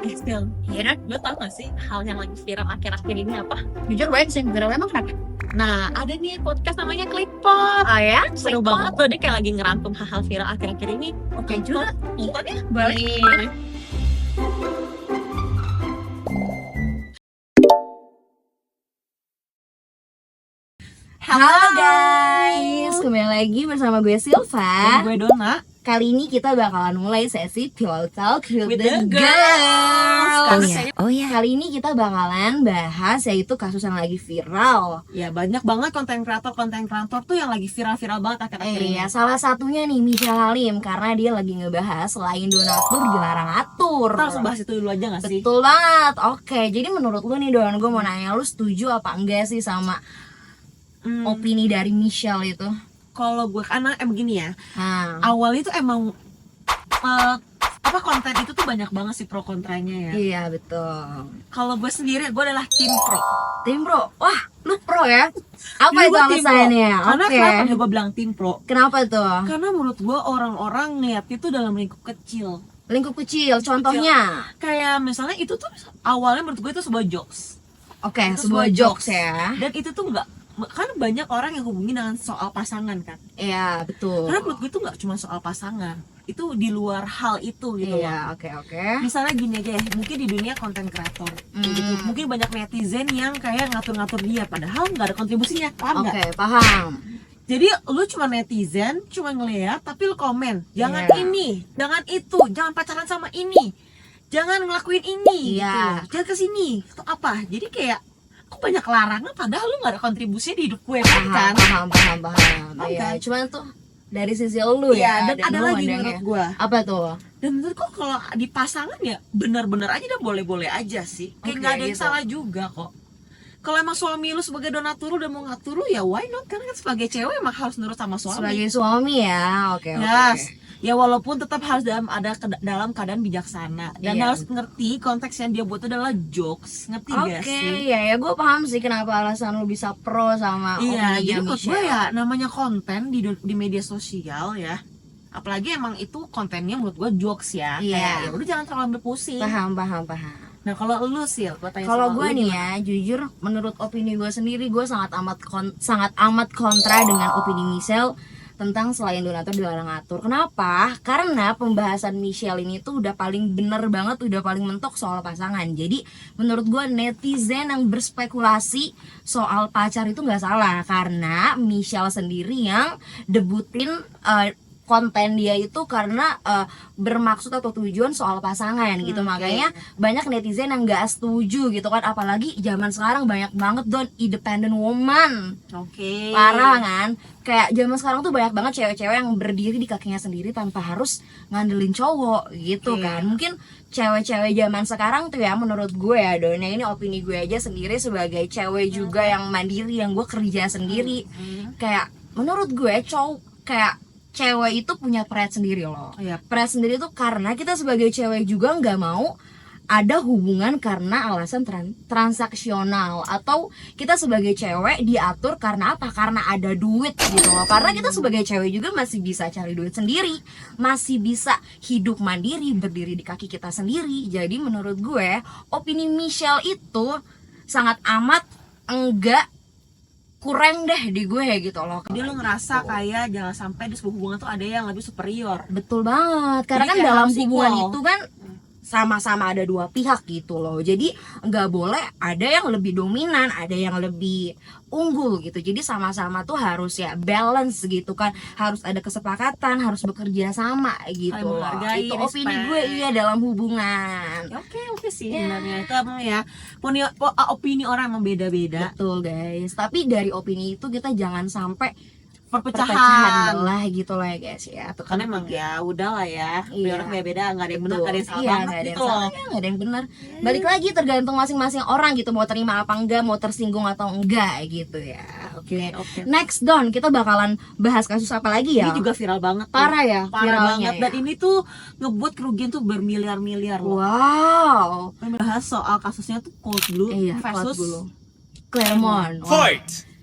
[SPEAKER 1] Still,
[SPEAKER 2] Iya, lo tau gak sih hal yang lagi viral akhir-akhir ini apa?
[SPEAKER 1] jujur banget sih, viral emang kenapa?
[SPEAKER 2] Nah, ada nih podcast namanya Clipot.
[SPEAKER 1] Oh ya?
[SPEAKER 2] Seru banget tuh, dia kayak lagi ngerangkum hal-hal viral akhir-akhir ini.
[SPEAKER 1] Oke juga.
[SPEAKER 2] Nonton ya?
[SPEAKER 1] Boleh. Halo guys, kembali lagi bersama gue Silva.
[SPEAKER 2] Gue Dona.
[SPEAKER 1] Kali ini kita bakalan mulai sesi Pillow Talk with the
[SPEAKER 2] Girls.
[SPEAKER 1] Girls.
[SPEAKER 2] Oh ya.
[SPEAKER 1] Kali ini kita bakalan bahas yaitu kasus yang lagi viral.
[SPEAKER 2] Ya banyak banget konten kreator tuh yang lagi viral-viral banget akhir-akhir ini.
[SPEAKER 1] Iya, salah satunya nih Michelle Halim karena dia lagi ngebahas selain donatur dilarang atur.
[SPEAKER 2] Kita langsung bahas itu dulu aja gak sih?
[SPEAKER 1] Betul banget. Oke, jadi menurut lu nih Don, gue mau nanya lu setuju apa enggak sih sama opini dari Michelle itu?
[SPEAKER 2] Kalau gue karena begini ya,
[SPEAKER 1] Nah,
[SPEAKER 2] awalnya tuh emang apa konten itu tuh banyak banget sih pro kontranya ya.
[SPEAKER 1] Iya betul.
[SPEAKER 2] Kalau gue sendiri, gue adalah tim pro.
[SPEAKER 1] Tim pro, wah lu pro ya? Apa
[SPEAKER 2] Jadi
[SPEAKER 1] itu
[SPEAKER 2] gue tim pro.
[SPEAKER 1] alasannya?
[SPEAKER 2] Karena
[SPEAKER 1] Oke.
[SPEAKER 2] kenapa gue bilang tim pro?
[SPEAKER 1] Kenapa tuh?
[SPEAKER 2] Karena menurut gue orang-orang ngeliat itu dalam lingkup kecil.
[SPEAKER 1] Lingkup kecil, contohnya.
[SPEAKER 2] Kayak misalnya itu tuh awalnya menurut gue itu sebuah jokes.
[SPEAKER 1] Oke,
[SPEAKER 2] Itu
[SPEAKER 1] sebuah
[SPEAKER 2] sebuah
[SPEAKER 1] jokes
[SPEAKER 2] jokes.
[SPEAKER 1] ya.
[SPEAKER 2] Dan itu tuh nggak, kan banyak orang yang hubungi dengan soal pasangan kan.
[SPEAKER 1] Iya betul.
[SPEAKER 2] Karena menurut gue itu nggak cuma soal pasangan, itu di luar hal itu gitu loh.
[SPEAKER 1] Iya, oke.
[SPEAKER 2] Misalnya gini aja ya, mungkin di dunia konten kreator gitu. Mungkin banyak netizen yang kayak ngatur-ngatur dia padahal nggak ada kontribusinya, paham nggak?
[SPEAKER 1] Oke, paham.
[SPEAKER 2] Jadi lu cuma netizen, cuma ngeliat tapi lu komen, jangan
[SPEAKER 1] Iya.
[SPEAKER 2] ini, jangan itu, jangan pacaran sama ini, jangan ngelakuin ini,
[SPEAKER 1] Iya.
[SPEAKER 2] gitu. Jangan kesini atau apa. Jadi kayak kok banyak larangan padahal lu nggak ada kontribusinya di hidup gue kan?
[SPEAKER 1] Paham.
[SPEAKER 2] Paham
[SPEAKER 1] Iya,
[SPEAKER 2] kan?
[SPEAKER 1] cuman tuh dari sisi lu ya.
[SPEAKER 2] Iya, dan ada
[SPEAKER 1] lu
[SPEAKER 2] lagi
[SPEAKER 1] mandangnya.
[SPEAKER 2] menurut gue.
[SPEAKER 1] Apa tuh?
[SPEAKER 2] Dan menurutku kalau di pasangan ya benar-benar aja dan boleh-boleh aja sih. Kayak
[SPEAKER 1] Oke,
[SPEAKER 2] nggak ada yang
[SPEAKER 1] gitu.
[SPEAKER 2] salah juga kok. Kalau emang suami lu sebagai donatur lu udah mau ngatur lu ya why not? Karena kan sebagai cewek emang harus nurut sama suami.
[SPEAKER 1] Sebagai suami ya. Oke.
[SPEAKER 2] Yes. Ya walaupun tetap harus dalam keadaan bijaksana dan
[SPEAKER 1] Iya.
[SPEAKER 2] harus ngerti konteks yang dia buat itu adalah jokes. Ngerti gak
[SPEAKER 1] Oke,
[SPEAKER 2] sih?
[SPEAKER 1] ya gue paham sih kenapa alasan lu bisa pro sama
[SPEAKER 2] Iya,
[SPEAKER 1] opininya
[SPEAKER 2] jadi menurut gue
[SPEAKER 1] Michelle.
[SPEAKER 2] ya namanya konten di media sosial ya. Apalagi emang itu kontennya menurut gue jokes ya.
[SPEAKER 1] Iya.
[SPEAKER 2] Kayak, ya udah jangan terlalu ambil pusing.
[SPEAKER 1] Paham.
[SPEAKER 2] Nah kalau lu sih, gue tanya
[SPEAKER 1] Kalau
[SPEAKER 2] sama
[SPEAKER 1] gue
[SPEAKER 2] lu
[SPEAKER 1] nih
[SPEAKER 2] gimana?
[SPEAKER 1] ya, jujur menurut opini gue sendiri, gue sangat amat kontra dengan opini Michelle tentang selain donatur dilarang ngatur. Kenapa? Karena pembahasan Michelle ini tuh udah paling bener banget, udah paling mentok soal pasangan. Jadi menurut gue netizen yang berspekulasi soal pacar itu nggak salah, karena Michelle sendiri yang debutin konten dia itu karena bermaksud atau tujuan soal pasangan gitu.
[SPEAKER 2] Oke.
[SPEAKER 1] Makanya banyak netizen yang nggak setuju gitu kan, apalagi zaman sekarang banyak banget independent woman.
[SPEAKER 2] Oke.
[SPEAKER 1] Parah kan? Kayak zaman sekarang tuh banyak banget cewek-cewek yang berdiri di kakinya sendiri tanpa harus ngandelin cowok gitu
[SPEAKER 2] Iya.
[SPEAKER 1] kan. Mungkin cewek-cewek zaman sekarang tuh ya, menurut gue ya Don, ya ini opini gue aja sendiri sebagai cewek juga yang mandiri, yang gue kerja sendiri. Kayak menurut gue kayak cewek itu punya pride sendiri loh.
[SPEAKER 2] Iya.
[SPEAKER 1] Pride sendiri tuh karena kita sebagai cewek juga nggak mau ada hubungan karena alasan transaksional, atau kita sebagai cewek diatur karena apa? Karena ada duit gitu loh. Karena kita sebagai cewek juga masih bisa cari duit sendiri, masih bisa hidup mandiri, berdiri di kaki kita sendiri. Jadi menurut gue opini Michelle itu sangat amat enggak kurang deh di gue gitu loh.
[SPEAKER 2] Jadi lu ngerasa kayak jangan sampai di sebuah hubungan tuh ada yang lebih superior.
[SPEAKER 1] Betul banget, karena
[SPEAKER 2] Jadi
[SPEAKER 1] kan
[SPEAKER 2] kayak
[SPEAKER 1] dalam
[SPEAKER 2] harus
[SPEAKER 1] hubungan
[SPEAKER 2] equal.
[SPEAKER 1] itu kan sama-sama ada dua pihak gitu loh. Jadi nggak boleh ada yang lebih dominan, ada yang lebih unggul gitu. Jadi sama-sama tuh harus ya balance gitu kan. Harus ada kesepakatan, harus bekerja sama gitu
[SPEAKER 2] Saling
[SPEAKER 1] loh.
[SPEAKER 2] menghargai,
[SPEAKER 1] Itu opini
[SPEAKER 2] respect.
[SPEAKER 1] gue iya dalam hubungan.
[SPEAKER 2] Ya, oke sih
[SPEAKER 1] Ya.
[SPEAKER 2] sebenarnya itu emang ya opini orang emang beda-beda.
[SPEAKER 1] Betul guys. Tapi dari opini itu kita jangan sampai
[SPEAKER 2] Perpecahan.
[SPEAKER 1] perpecahan lah gitu lah ya guys ya. Tuh
[SPEAKER 2] Karena emang ya udahlah ya.
[SPEAKER 1] Iya.
[SPEAKER 2] Orang beda-beda, nggak ada yang benar,
[SPEAKER 1] Betul.
[SPEAKER 2] nggak ada yang salah
[SPEAKER 1] Iya,
[SPEAKER 2] banget
[SPEAKER 1] nggak ada yang
[SPEAKER 2] gitu loh.
[SPEAKER 1] salah, ya, nggak ada yang benar. Balik lagi tergantung masing-masing orang gitu, mau terima apa enggak, mau tersinggung atau enggak gitu ya. Oke.
[SPEAKER 2] Oke.
[SPEAKER 1] Next Don, kita bakalan bahas kasus apa lagi ya?
[SPEAKER 2] Ini juga viral banget. tuh.
[SPEAKER 1] Parah ya,
[SPEAKER 2] Parah
[SPEAKER 1] viralnya
[SPEAKER 2] banget.
[SPEAKER 1] ya.
[SPEAKER 2] Dan ini tuh ngebuat kerugian tuh bermiliar-miliar loh.
[SPEAKER 1] Wow.
[SPEAKER 2] Kami bahas soal kasusnya tuh Cold Blue
[SPEAKER 1] Iya,
[SPEAKER 2] versus
[SPEAKER 1] Cold Blue. Claremont. Wah,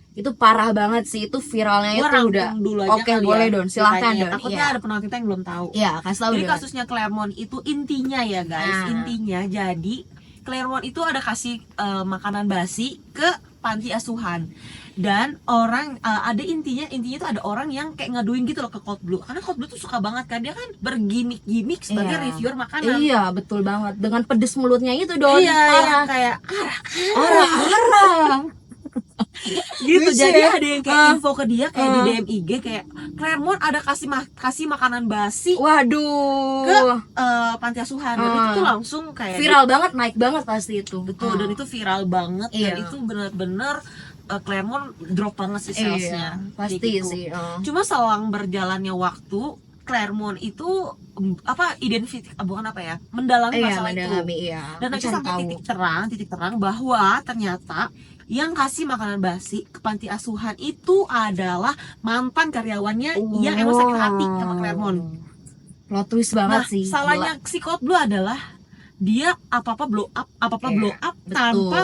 [SPEAKER 1] itu parah banget sih, itu viralnya
[SPEAKER 2] Gua
[SPEAKER 1] itu
[SPEAKER 2] rangkum
[SPEAKER 1] udah.
[SPEAKER 2] dulu aja
[SPEAKER 1] Oke,
[SPEAKER 2] kali
[SPEAKER 1] boleh
[SPEAKER 2] ya
[SPEAKER 1] Don, silahkan
[SPEAKER 2] ceritanya.
[SPEAKER 1] Don.
[SPEAKER 2] Takutnya
[SPEAKER 1] Iya.
[SPEAKER 2] ada penonton kita yang belum tahu.
[SPEAKER 1] Iya, kasih tahu
[SPEAKER 2] Jadi
[SPEAKER 1] Don.
[SPEAKER 2] kasusnya Claremont itu intinya ya guys,
[SPEAKER 1] Nah.
[SPEAKER 2] intinya jadi Claremont itu ada kasih makanan basi ke panti asuhan, dan orang ada intinya itu ada orang yang kayak ngaduin gitu loh ke Cold Blue, karena Cold Blue tuh suka banget kan, dia kan bergimmick sebagai
[SPEAKER 1] Iya.
[SPEAKER 2] reviewer makanan.
[SPEAKER 1] Iya, betul banget. Dengan pedes mulutnya itu Don.
[SPEAKER 2] Iya,
[SPEAKER 1] Parah.
[SPEAKER 2] yang kayak
[SPEAKER 1] Arah.
[SPEAKER 2] gitu.
[SPEAKER 1] Lucu
[SPEAKER 2] Jadi
[SPEAKER 1] ya?
[SPEAKER 2] ada yang kayak info ke dia kayak di DM IG kayak Claremont ada kasih makanan basi
[SPEAKER 1] Waduh.
[SPEAKER 2] ke panti asuhan, dan itu tuh langsung kayak
[SPEAKER 1] Viral banget, naik banget pasti itu.
[SPEAKER 2] betul, dan itu viral banget. Dan
[SPEAKER 1] Iya.
[SPEAKER 2] itu bener-bener Claremont drop banget sih salesnya.
[SPEAKER 1] Iya, pasti
[SPEAKER 2] Kayak gitu.
[SPEAKER 1] sih.
[SPEAKER 2] Cuma selang berjalannya waktu Claremont itu mendalami masalah itu,
[SPEAKER 1] iya.
[SPEAKER 2] dan nanti
[SPEAKER 1] Mencari
[SPEAKER 2] sampai
[SPEAKER 1] tahu.
[SPEAKER 2] titik terang bahwa ternyata yang kasih makanan basi ke panti asuhan itu adalah mantan karyawannya yang emang sakit hati sama Claremont.
[SPEAKER 1] Plot twist banget
[SPEAKER 2] Nah,
[SPEAKER 1] sih.
[SPEAKER 2] salahnya si Cold Blue adalah dia apa-apa blow up
[SPEAKER 1] Iya,
[SPEAKER 2] blow up
[SPEAKER 1] betul.
[SPEAKER 2] tanpa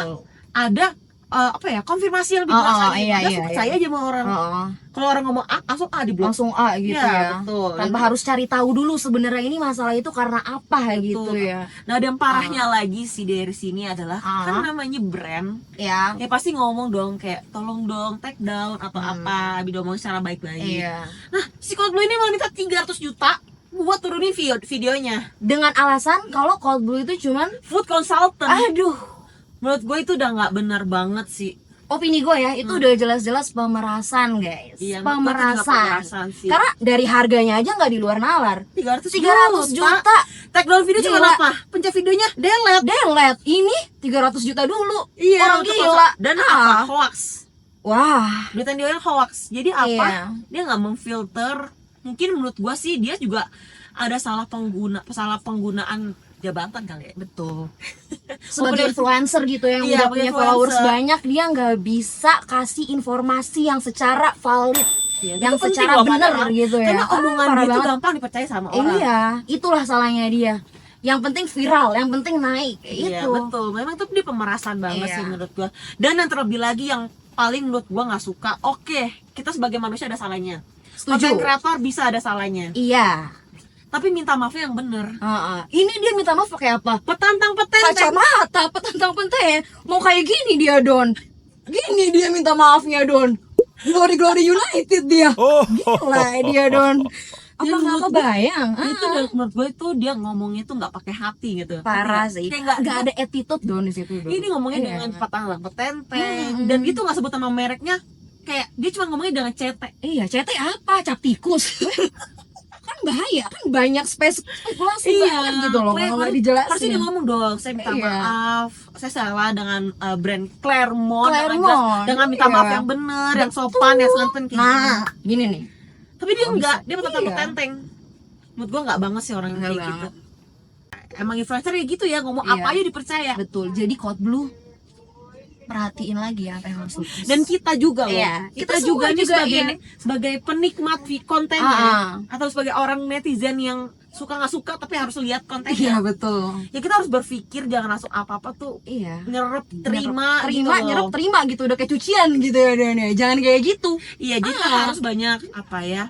[SPEAKER 2] ada apa ya, konfirmasi yang lebih jelas lagi.
[SPEAKER 1] iya,
[SPEAKER 2] Dia
[SPEAKER 1] iya,
[SPEAKER 2] percaya aja sama orang.
[SPEAKER 1] Heeh.
[SPEAKER 2] Kalau orang ngomong A, langsung A di blok.
[SPEAKER 1] Langsung A gitu ya.
[SPEAKER 2] Betul.
[SPEAKER 1] Tanpa harus cari tahu dulu sebenarnya ini masalah itu karena apa gitu ya.
[SPEAKER 2] Nah, dan parahnya lagi sih dari sini adalah kan namanya brand.
[SPEAKER 1] Ya.
[SPEAKER 2] Ya pasti ngomong dong kayak tolong dong take down atau apa, diomongin secara baik-baik.
[SPEAKER 1] Iya.
[SPEAKER 2] Nah, si Cold Blue ini malah minta 300 juta buat turunin videonya.
[SPEAKER 1] Dengan alasan kalau Cold Blue itu cuman
[SPEAKER 2] Food consultant.
[SPEAKER 1] aduh,
[SPEAKER 2] Menurut gue itu udah nggak benar banget sih.
[SPEAKER 1] opini gue ya, itu udah jelas-jelas pemerasan, guys.
[SPEAKER 2] Iya, menurut gue itu juga pemerasan sih.
[SPEAKER 1] Karena dari harganya aja nggak di luar nalar.
[SPEAKER 2] 300
[SPEAKER 1] 300 juta.
[SPEAKER 2] Take down video cuma
[SPEAKER 1] Gila.
[SPEAKER 2] apa? Pencet videonya delete.
[SPEAKER 1] Delete ini 300 juta dulu.
[SPEAKER 2] Iya,
[SPEAKER 1] Orang
[SPEAKER 2] untuk
[SPEAKER 1] gila.
[SPEAKER 2] konsul- Dan apa? Hoax.
[SPEAKER 1] Wah.
[SPEAKER 2] Berita dia hoax. Jadi apa?
[SPEAKER 1] Iya.
[SPEAKER 2] Dia nggak memfilter. Mungkin menurut gua sih dia juga ada salah penggunaan jabatan kali ya.
[SPEAKER 1] Betul. Sebagai influencer gitu yang
[SPEAKER 2] Iya,
[SPEAKER 1] udah punya
[SPEAKER 2] influencer.
[SPEAKER 1] followers banyak, dia nggak bisa kasih informasi yang secara valid,
[SPEAKER 2] Iya,
[SPEAKER 1] yang
[SPEAKER 2] itu penting
[SPEAKER 1] secara
[SPEAKER 2] loh,
[SPEAKER 1] benar
[SPEAKER 2] padahal.
[SPEAKER 1] gitu ya.
[SPEAKER 2] Karena omongan
[SPEAKER 1] parah
[SPEAKER 2] dia itu
[SPEAKER 1] banget.
[SPEAKER 2] gampang dipercaya sama orang.
[SPEAKER 1] Iya, itulah salahnya dia. Yang penting viral, yang penting naik.
[SPEAKER 2] Iya,
[SPEAKER 1] Itu.
[SPEAKER 2] betul. Memang itu dia pemerasan banget
[SPEAKER 1] Iya.
[SPEAKER 2] sih menurut gua. Dan yang terlebih lagi yang paling menurut gua nggak suka, oke, kita sebagai manusia ada salahnya.
[SPEAKER 1] Setuju.
[SPEAKER 2] Content creator bisa ada salahnya.
[SPEAKER 1] Iya.
[SPEAKER 2] Tapi minta maafnya yang bener.
[SPEAKER 1] Heeh. Ini dia minta maaf pakai apa?
[SPEAKER 2] Petantang petenteng.
[SPEAKER 1] Kacamata, petantang penteng. Mau kayak gini dia, Don. Gini dia minta maafnya, Don. Glory United dia. Gila dia, Don. Apa
[SPEAKER 2] Dia
[SPEAKER 1] nggak
[SPEAKER 2] menurut
[SPEAKER 1] kebayang?
[SPEAKER 2] Itu menurut gue itu dia ngomongnya itu nggak pakai hati gitu.
[SPEAKER 1] Parah sih.
[SPEAKER 2] Kayak
[SPEAKER 1] Nggak ada attitude, Don, di situ, Don.
[SPEAKER 2] Ini ngomongnya
[SPEAKER 1] Iya.
[SPEAKER 2] dengan petantang petenteng dan itu nggak sebut nama mereknya. Kayak dia cuma ngomongnya dengan cetek.
[SPEAKER 1] Iya, CT apa? Cap tikus. Kan bahaya, kan banyak spekulasi banget gitu loh kalau nggak dijelasin.
[SPEAKER 2] Harusnya dia ngomong dong, saya minta
[SPEAKER 1] Iya.
[SPEAKER 2] maaf, saya salah dengan brand Claremont,
[SPEAKER 1] Claremont,
[SPEAKER 2] dengan minta
[SPEAKER 1] iya.
[SPEAKER 2] maaf yang benar, yang sopan, yang santun kayak
[SPEAKER 1] Nah,
[SPEAKER 2] gitu.
[SPEAKER 1] gini nih.
[SPEAKER 2] Tapi dia
[SPEAKER 1] Kok
[SPEAKER 2] enggak,
[SPEAKER 1] bisa?
[SPEAKER 2] dia petantang
[SPEAKER 1] Iya.
[SPEAKER 2] petenteng. Menurut gua nggak banget sih orang yang
[SPEAKER 1] Nggak
[SPEAKER 2] kayak gitu.
[SPEAKER 1] banget.
[SPEAKER 2] Emang influencer ya gitu ya, ngomong
[SPEAKER 1] Iya.
[SPEAKER 2] apa aja dipercaya.
[SPEAKER 1] Betul. Jadi Cold Blue perhatiin lagi ya apa yang harus ditulis.
[SPEAKER 2] Dan kita juga loh,
[SPEAKER 1] Iya,
[SPEAKER 2] kita
[SPEAKER 1] kita
[SPEAKER 2] juga
[SPEAKER 1] semua
[SPEAKER 2] nih
[SPEAKER 1] juga,
[SPEAKER 2] sebagai penikmat kontennya
[SPEAKER 1] Ah.
[SPEAKER 2] atau sebagai orang netizen yang suka nggak suka tapi harus lihat
[SPEAKER 1] Iya,
[SPEAKER 2] kontennya.
[SPEAKER 1] betul.
[SPEAKER 2] Ya kita harus berpikir, jangan langsung apa-apa tuh
[SPEAKER 1] Iya.
[SPEAKER 2] nyerep terima gitu loh.
[SPEAKER 1] nyerap terima gitu, udah kayak cucian gitu ya, Don, ya. Jangan kayak gitu.
[SPEAKER 2] Iya, jadi kita harus banyak apa ya,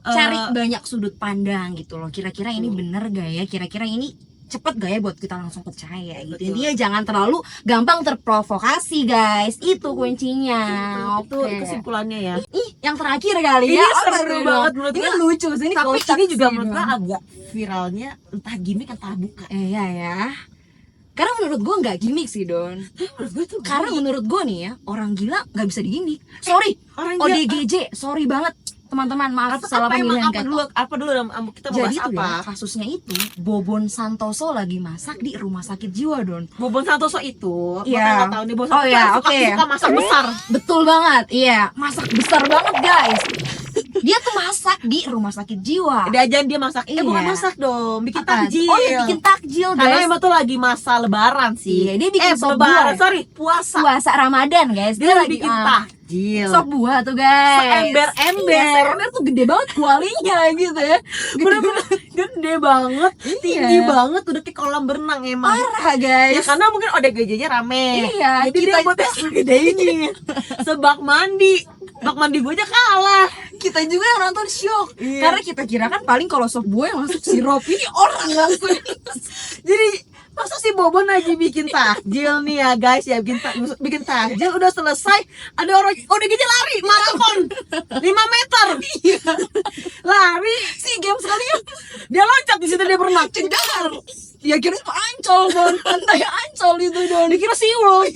[SPEAKER 1] Cari banyak sudut pandang gitu loh. Kira-kira ini bener gak ya? Kira-kira ini cepet gak ya buat kita langsung percaya gitu.
[SPEAKER 2] Betul.
[SPEAKER 1] Intinya jangan terlalu gampang terprovokasi, guys. Itu kuncinya.
[SPEAKER 2] itu
[SPEAKER 1] Oke.
[SPEAKER 2] kesimpulannya ya.
[SPEAKER 1] Ih, yang terakhir kali
[SPEAKER 2] Ini
[SPEAKER 1] ya.
[SPEAKER 2] seru
[SPEAKER 1] Apa tuh,
[SPEAKER 2] banget
[SPEAKER 1] Don?
[SPEAKER 2] menurut
[SPEAKER 1] Ini
[SPEAKER 2] gua.
[SPEAKER 1] lucu sih, ini
[SPEAKER 2] Tapi
[SPEAKER 1] kocak
[SPEAKER 2] ini juga
[SPEAKER 1] sih,
[SPEAKER 2] menurut
[SPEAKER 1] Don.
[SPEAKER 2] gua agak viralnya entah gimmick entah bukan.
[SPEAKER 1] Iya ya. Karena menurut gue nggak gimmick sih, Don.
[SPEAKER 2] Tapi menurut gua tuh
[SPEAKER 1] Karena menurut gue nih ya, orang gila nggak bisa digimmick. Sorry,
[SPEAKER 2] orang gila.
[SPEAKER 1] ODGJ, sorry banget teman-teman, maaf
[SPEAKER 2] apa,
[SPEAKER 1] salah
[SPEAKER 2] apa emang
[SPEAKER 1] pemilihan
[SPEAKER 2] apa
[SPEAKER 1] kata.
[SPEAKER 2] dulu kita mau
[SPEAKER 1] Jadi
[SPEAKER 2] bahas
[SPEAKER 1] tuh
[SPEAKER 2] apa?
[SPEAKER 1] ya, kasusnya itu Bobon Santoso lagi masak di rumah sakit jiwa, Don.
[SPEAKER 2] Bobon Santoso itu,
[SPEAKER 1] Iya.
[SPEAKER 2] makanya nggak tahu nih Bobon
[SPEAKER 1] Oh,
[SPEAKER 2] Santoso
[SPEAKER 1] iya,
[SPEAKER 2] suka,
[SPEAKER 1] oke.
[SPEAKER 2] suka masak besar.
[SPEAKER 1] Betul banget, iya, masak besar banget, guys. Dia tuh masak di rumah sakit jiwa.
[SPEAKER 2] Diajarin dia masak,
[SPEAKER 1] Iya.
[SPEAKER 2] bukan masak dong, bikin
[SPEAKER 1] Apa?
[SPEAKER 2] takjil.
[SPEAKER 1] Oh ya, bikin takjil,
[SPEAKER 2] Karena
[SPEAKER 1] guys.
[SPEAKER 2] emang tuh lagi masa lebaran sih.
[SPEAKER 1] Iya, dia bikin sop
[SPEAKER 2] lebaran,
[SPEAKER 1] buah.
[SPEAKER 2] sorry, puasa.
[SPEAKER 1] Puasa Ramadan, guys.
[SPEAKER 2] Dia lagi bikin takjil.
[SPEAKER 1] sop buah tuh, guys.
[SPEAKER 2] Seember-ember.
[SPEAKER 1] Iya, seember tuh gede banget kualinya gitu ya.
[SPEAKER 2] Bener-bener gede banget,
[SPEAKER 1] Iya.
[SPEAKER 2] tinggi banget, udah kayak kolam berenang emang.
[SPEAKER 1] Parah, guys.
[SPEAKER 2] Ya karena mungkin ODGJ-nya rame.
[SPEAKER 1] Iya,
[SPEAKER 2] Jadi dia
[SPEAKER 1] kita-
[SPEAKER 2] buatnya segede ini. Sebak mandi. Bak mandi gue aja kalah.
[SPEAKER 1] Kita juga yang nonton shock.
[SPEAKER 2] Iya.
[SPEAKER 1] Karena kita kira kan paling kalau sop buah yang masuk sirup, ini orang langsung.
[SPEAKER 2] Jadi masa si Bobon lagi bikin takjil nih ya guys ya, bikin takjil udah selesai, ada orang ODGJ lari maraton 5 meter. Lari
[SPEAKER 1] Si game sekali ya,
[SPEAKER 2] dia loncat di situ, dia berenang.
[SPEAKER 1] cedar. Ya kira itu Ancol, Don. Pantai Ancol itu, Don.
[SPEAKER 2] Dikira siwul.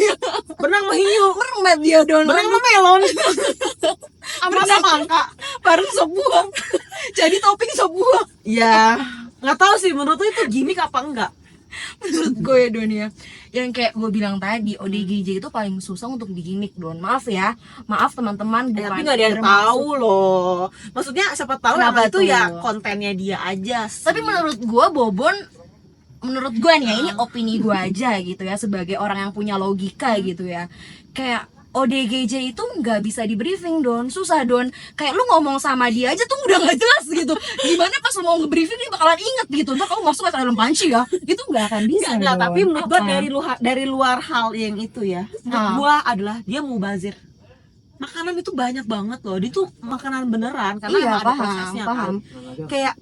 [SPEAKER 2] Berenang sama hiu.
[SPEAKER 1] Mermaid dia, Don.
[SPEAKER 2] Berenang sama melon. Sama semangka.
[SPEAKER 1] Bareng sop buah. Jadi topping sop buah.
[SPEAKER 2] Ya, nggak tahu sih menurut lu itu gimmick apa enggak.
[SPEAKER 1] Menurut gue ya, Don, ya, yang kayak gue bilang tadi, ODGJ itu paling susah untuk digimmick, Don. Maaf ya, maaf teman-teman, bukan
[SPEAKER 2] Tapi nggak ada yang
[SPEAKER 1] bermaksud.
[SPEAKER 2] tahu loh. Maksudnya siapa tahu
[SPEAKER 1] Kenapa
[SPEAKER 2] emang itu
[SPEAKER 1] tuh?
[SPEAKER 2] ya kontennya dia aja sih.
[SPEAKER 1] Tapi menurut gue Bobon, menurut gue nih ya, ini opini gue aja gitu ya, sebagai orang yang punya logika gitu ya, kayak ODGJ itu nggak bisa di briefing Don, susah Don. Kayak lu ngomong sama dia aja tuh udah nggak jelas gitu. Gimana pas lu mau nge-briefing dia bakalan inget gitu. Ntar kamu masuk ke dalam panci ya, itu nggak akan bisa.
[SPEAKER 2] Enggak,
[SPEAKER 1] Don.
[SPEAKER 2] tapi menurut gua
[SPEAKER 1] Apa?
[SPEAKER 2] dari luar hal yang itu ya, menurut gua adalah dia mubazir. Makanan itu banyak banget loh, dia tuh makanan beneran karena
[SPEAKER 1] Iya,
[SPEAKER 2] emang ada
[SPEAKER 1] paham,
[SPEAKER 2] prosesnya
[SPEAKER 1] paham.
[SPEAKER 2] kan. Kayak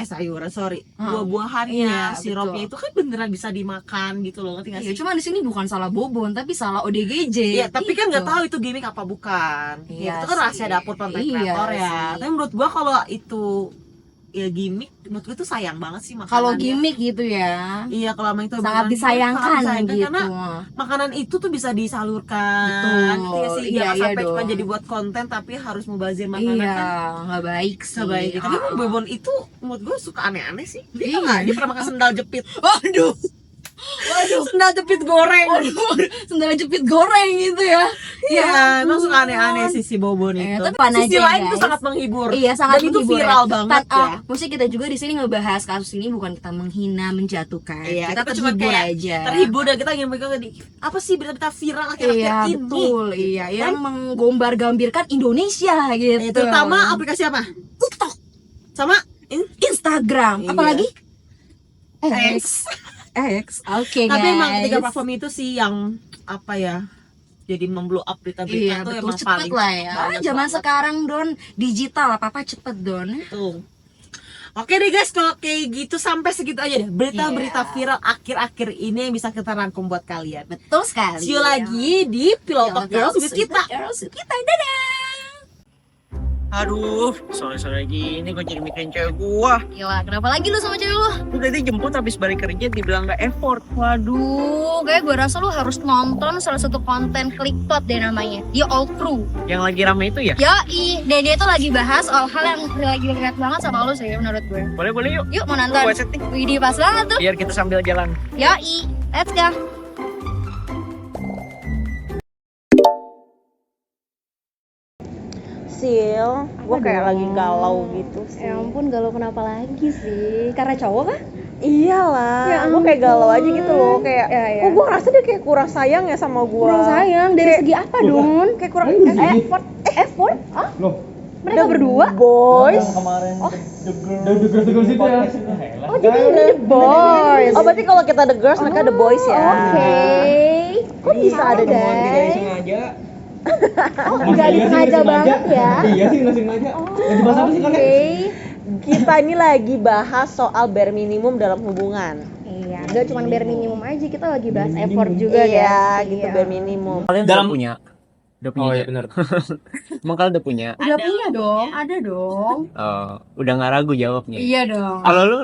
[SPEAKER 2] sayuran, sorry, buah-buahannya,
[SPEAKER 1] Iya,
[SPEAKER 2] sirupnya
[SPEAKER 1] betul.
[SPEAKER 2] itu kan beneran bisa dimakan gitu loh, ngerti gak
[SPEAKER 1] Iya,
[SPEAKER 2] sih?
[SPEAKER 1] cuma di sini bukan salah Bobon, tapi salah ODGJ.
[SPEAKER 2] Iya, tapi kan nggak
[SPEAKER 1] Gitu.
[SPEAKER 2] tahu itu gimmick apa bukan.
[SPEAKER 1] Iya
[SPEAKER 2] Itu kan rahasia
[SPEAKER 1] sih.
[SPEAKER 2] dapur konten
[SPEAKER 1] Iya
[SPEAKER 2] kreator ya.
[SPEAKER 1] sih.
[SPEAKER 2] Tapi menurut gua kalau itu ya gimmick, menurut gua itu sayang banget sih makanannya.
[SPEAKER 1] Kalau gimmick gitu ya,
[SPEAKER 2] Iya, kalau emang itu
[SPEAKER 1] sangat
[SPEAKER 2] beneran
[SPEAKER 1] disayangkan
[SPEAKER 2] sangat disayangkan
[SPEAKER 1] gitu.
[SPEAKER 2] karena makanan itu tuh bisa disalurkan.
[SPEAKER 1] Betul.
[SPEAKER 2] Ngerti gak sih?
[SPEAKER 1] Iya,
[SPEAKER 2] Jangan
[SPEAKER 1] iya
[SPEAKER 2] sampai cuma
[SPEAKER 1] dong.
[SPEAKER 2] jadi buat konten tapi harus mubazir makanan
[SPEAKER 1] Iya,
[SPEAKER 2] kan.
[SPEAKER 1] nggak baik sih.
[SPEAKER 2] Nggak baik. Tapi
[SPEAKER 1] Ah.
[SPEAKER 2] Bobon itu menurut gue suka aneh-aneh sih. Dia
[SPEAKER 1] Iya.
[SPEAKER 2] nggak, dia pernah makan sendal jepit.
[SPEAKER 1] Waduh,
[SPEAKER 2] Sendal jepit goreng.
[SPEAKER 1] waduh, sendal jepit goreng gitu ya.
[SPEAKER 2] Iya, emang suka aneh-aneh sih si Bobon itu.
[SPEAKER 1] tapi pan
[SPEAKER 2] Sisi
[SPEAKER 1] aja,
[SPEAKER 2] lain itu
[SPEAKER 1] guys.
[SPEAKER 2] sangat menghibur.
[SPEAKER 1] Iya, sangat
[SPEAKER 2] Dan itu
[SPEAKER 1] menghibur
[SPEAKER 2] viral
[SPEAKER 1] ya.
[SPEAKER 2] banget ya.
[SPEAKER 1] Maksudnya kita juga di sini ngebahas kasus ini bukan kita menghina, menjatuhkan.
[SPEAKER 2] Iya,
[SPEAKER 1] kita
[SPEAKER 2] cuma
[SPEAKER 1] terhibur
[SPEAKER 2] kayak
[SPEAKER 1] aja.
[SPEAKER 2] terhibur dan kita ingin mereka apa sih berita-berita viral akhir-akhir
[SPEAKER 1] Iya,
[SPEAKER 2] ini.
[SPEAKER 1] betul. Iya, yang menggombar-gambirkan Indonesia gitu.
[SPEAKER 2] Terutama aplikasi apa?
[SPEAKER 1] TikTok,
[SPEAKER 2] Sama
[SPEAKER 1] Instagram,
[SPEAKER 2] Iya.
[SPEAKER 1] apalagi
[SPEAKER 2] X.
[SPEAKER 1] X. Oke,
[SPEAKER 2] Tapi
[SPEAKER 1] guys.
[SPEAKER 2] emang ketiga platform itu sih yang apa ya? Jadi memblow up berita-berita
[SPEAKER 1] Iya,
[SPEAKER 2] tuh
[SPEAKER 1] betul,
[SPEAKER 2] emang
[SPEAKER 1] cepet
[SPEAKER 2] paling
[SPEAKER 1] lah ya.
[SPEAKER 2] banyak
[SPEAKER 1] Zaman
[SPEAKER 2] banget.
[SPEAKER 1] sekarang Don, digital apa-apa cepet Don.
[SPEAKER 2] Tuh. Oke deh guys, kalau kayak gitu sampai segitu aja deh berita-berita
[SPEAKER 1] Iya.
[SPEAKER 2] viral akhir-akhir ini yang bisa kita rangkum buat kalian.
[SPEAKER 1] Betul sekali.
[SPEAKER 2] See you lagi di Pillow Talk Girls with kita.
[SPEAKER 1] Girls with kita. Dadah.
[SPEAKER 3] Aduh, sore-sore gini gue jadi mikirin cewek gua.
[SPEAKER 1] Gila, kenapa lagi lu sama cewek lu?
[SPEAKER 3] Lu tadi jemput habis balik kerja dibilang gak effort.
[SPEAKER 1] Waduh, kayak gue rasa lu harus nonton salah satu konten Clickplot deh namanya. Dia all true.
[SPEAKER 3] Yang lagi rame itu ya?
[SPEAKER 1] Yoi, dan dia tuh lagi bahas soal hal yang lagi relate banget sama lu sih menurut gue.
[SPEAKER 3] Boleh yuk.
[SPEAKER 1] Yuk mau
[SPEAKER 3] Gue
[SPEAKER 1] nonton.
[SPEAKER 3] setting
[SPEAKER 1] Widih pas banget tuh.
[SPEAKER 3] biar kita sambil jalan.
[SPEAKER 1] Yoi, let's go.
[SPEAKER 5] Sil, gue kayak lagi galau gitu sih.
[SPEAKER 6] Ya ampun, galau kenapa lagi sih? Karena cowok kah?
[SPEAKER 5] Iyalah,
[SPEAKER 6] Ya
[SPEAKER 5] gue kayak galau aja
[SPEAKER 6] ampun.
[SPEAKER 5] gitu loh. Kayak,
[SPEAKER 6] Ya, ya.
[SPEAKER 5] kok gue ngerasa dia kayak kurang sayang ya sama gue.
[SPEAKER 6] Kurang sayang dari
[SPEAKER 5] Kayak-
[SPEAKER 6] segi apa, Don?
[SPEAKER 5] Kayak kurang effort.
[SPEAKER 6] Effort? Ah?
[SPEAKER 7] Loh,
[SPEAKER 6] Mereka berdua?
[SPEAKER 5] Boys.
[SPEAKER 7] kemarin the girls itu ya.
[SPEAKER 6] Oh, jadi ini The Boys.
[SPEAKER 5] Oh, berarti kalau kita the girls, mereka the boys ya.
[SPEAKER 6] Oke. Kok bisa ada
[SPEAKER 5] guys?
[SPEAKER 7] sengaja.
[SPEAKER 6] Oh, nggak disengaja banget ya?
[SPEAKER 7] Iya sih, nggak sengaja. Lagi bahas apa sih
[SPEAKER 6] Oke.
[SPEAKER 7] kalian?
[SPEAKER 5] Kita ini lagi bahas soal bare minimum dalam hubungan.
[SPEAKER 6] Iya, nggak cuma bare minimum aja, kita lagi bahas
[SPEAKER 7] Bare
[SPEAKER 6] effort
[SPEAKER 7] minimum.
[SPEAKER 6] juga
[SPEAKER 5] Iya,
[SPEAKER 6] kan?
[SPEAKER 5] gitu
[SPEAKER 6] Iya.
[SPEAKER 5] bare minimum.
[SPEAKER 3] Kalian
[SPEAKER 7] Dalam-
[SPEAKER 3] udah punya? Udah punya?
[SPEAKER 4] Oh iya benar.
[SPEAKER 3] Emang kalian udah punya?
[SPEAKER 1] Udah punya dong, ada dong.
[SPEAKER 3] Oh, udah nggak ragu jawabnya.
[SPEAKER 1] Iya dong.
[SPEAKER 3] Kalau lu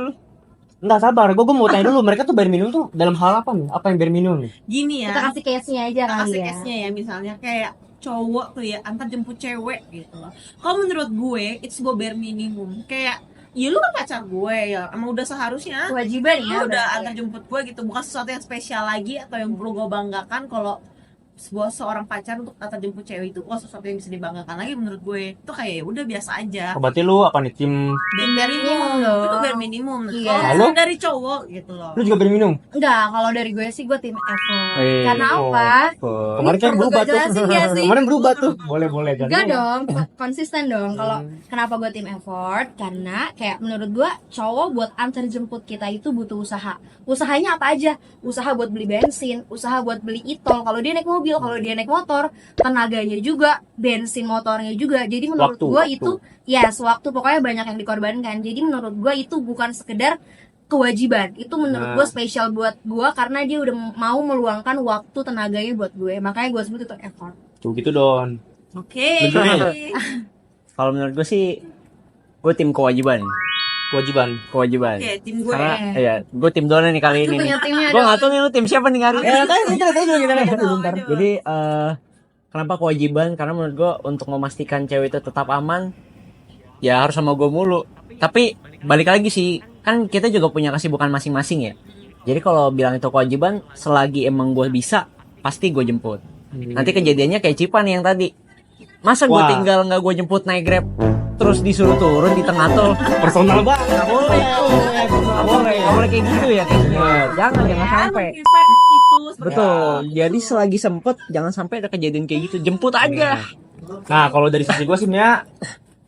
[SPEAKER 7] Enggak sabar, gue mau tanya dulu, mereka tuh bare minimum tuh dalam hal apa nih? Apa yang bare minimum nih?
[SPEAKER 2] Gini ya.
[SPEAKER 1] Kita kasih case-nya aja
[SPEAKER 2] Kita
[SPEAKER 1] kali
[SPEAKER 2] kasih
[SPEAKER 1] ya.
[SPEAKER 2] case-nya ya, misalnya kayak cowok tuh ya antar jemput cewek gitu loh. Kalau menurut gue it's sebuah bare minimum. Kayak ya lu kan pacar gue ya, emang udah seharusnya
[SPEAKER 1] Kewajiban ya.
[SPEAKER 2] lu udah antar jemput gue gitu, bukan sesuatu yang spesial lagi atau yang perlu gue banggakan. Kalau seorang pacar untuk antar jemput cewek itu sesuatu yang bisa dibanggakan lagi menurut gue. Itu kayak ya udah biasa aja.
[SPEAKER 7] Oh, berarti lu apa nih, tim
[SPEAKER 2] Bare minimum
[SPEAKER 1] dong.
[SPEAKER 2] itu bare minimum.
[SPEAKER 1] Iya.
[SPEAKER 2] Kalau
[SPEAKER 7] Lalu?
[SPEAKER 2] misalnya dari cowok gitu loh.
[SPEAKER 7] lu juga bare minimum?
[SPEAKER 1] Enggak, kalau dari gue sih gue tim effort. Karena
[SPEAKER 7] Oh.
[SPEAKER 1] apa?
[SPEAKER 7] Kemarin kan
[SPEAKER 1] perlu
[SPEAKER 7] berubah
[SPEAKER 1] gue
[SPEAKER 7] tuh.
[SPEAKER 1] jelasin nggak sih?
[SPEAKER 7] Kemarin berubah tuh. Boleh kan.
[SPEAKER 1] Enggak dong, konsisten dong. Kalau kenapa gue tim effort? Karena kayak menurut gue cowok buat antar jemput kita itu butuh usaha. Usahanya apa aja? Usaha buat beli bensin, usaha buat beli e-tol. Kalau dia naik mobil, kalau dia naik motor, tenaganya juga, bensin motornya juga. Jadi menurut
[SPEAKER 7] Waktu,
[SPEAKER 1] gue
[SPEAKER 7] waktu.
[SPEAKER 1] itu ya sewaktu pokoknya banyak yang dikorbankan. Jadi menurut gue itu bukan sekedar kewajiban. Itu menurut
[SPEAKER 7] Nah.
[SPEAKER 1] gue spesial buat gue karena dia udah mau meluangkan waktu tenaganya buat gue. Makanya gue sebut itu effort.
[SPEAKER 7] Tuh gitu Don.
[SPEAKER 2] Oke.
[SPEAKER 7] Lu gimana?
[SPEAKER 3] kalau menurut gue sih gue tim kewajiban.
[SPEAKER 7] Kewajiban.
[SPEAKER 2] Oke, tim gue.
[SPEAKER 3] Karena ya gue tim Dona nih kali
[SPEAKER 1] Itu
[SPEAKER 3] ini.
[SPEAKER 1] punya timnya
[SPEAKER 3] Gue
[SPEAKER 1] dong.
[SPEAKER 3] nggak tahu nih lu tim siapa nih hari ini.
[SPEAKER 7] Kan kita juga kita lihat dulu ntar.
[SPEAKER 3] Jadi kenapa kewajiban? Karena menurut gue untuk memastikan cewek itu tetap aman, ya harus sama gue mulu. Tapi balik lagi sih, kan kita juga punya kesibukan masing-masing ya. Jadi kalau bilang itu kewajiban, selagi emang gue bisa, pasti gue jemput. Nanti kejadiannya kayak Cipa nih yang tadi. Masa gue
[SPEAKER 7] Wah.
[SPEAKER 3] tinggal nggak gue jemput naik Grab, terus disuruh turun di tengah tol?
[SPEAKER 7] Personal banget.
[SPEAKER 3] Nggak boleh, nggak boleh kayak gitu ya kayaknya. Jangan
[SPEAKER 2] Ya,
[SPEAKER 3] sampai.
[SPEAKER 2] menginvite itu
[SPEAKER 8] Betul. Jadi selagi sempet jangan sampai ada kejadian kayak gitu. Jemput aja.
[SPEAKER 7] Nah, kalau dari sisi gue sih sebenarnya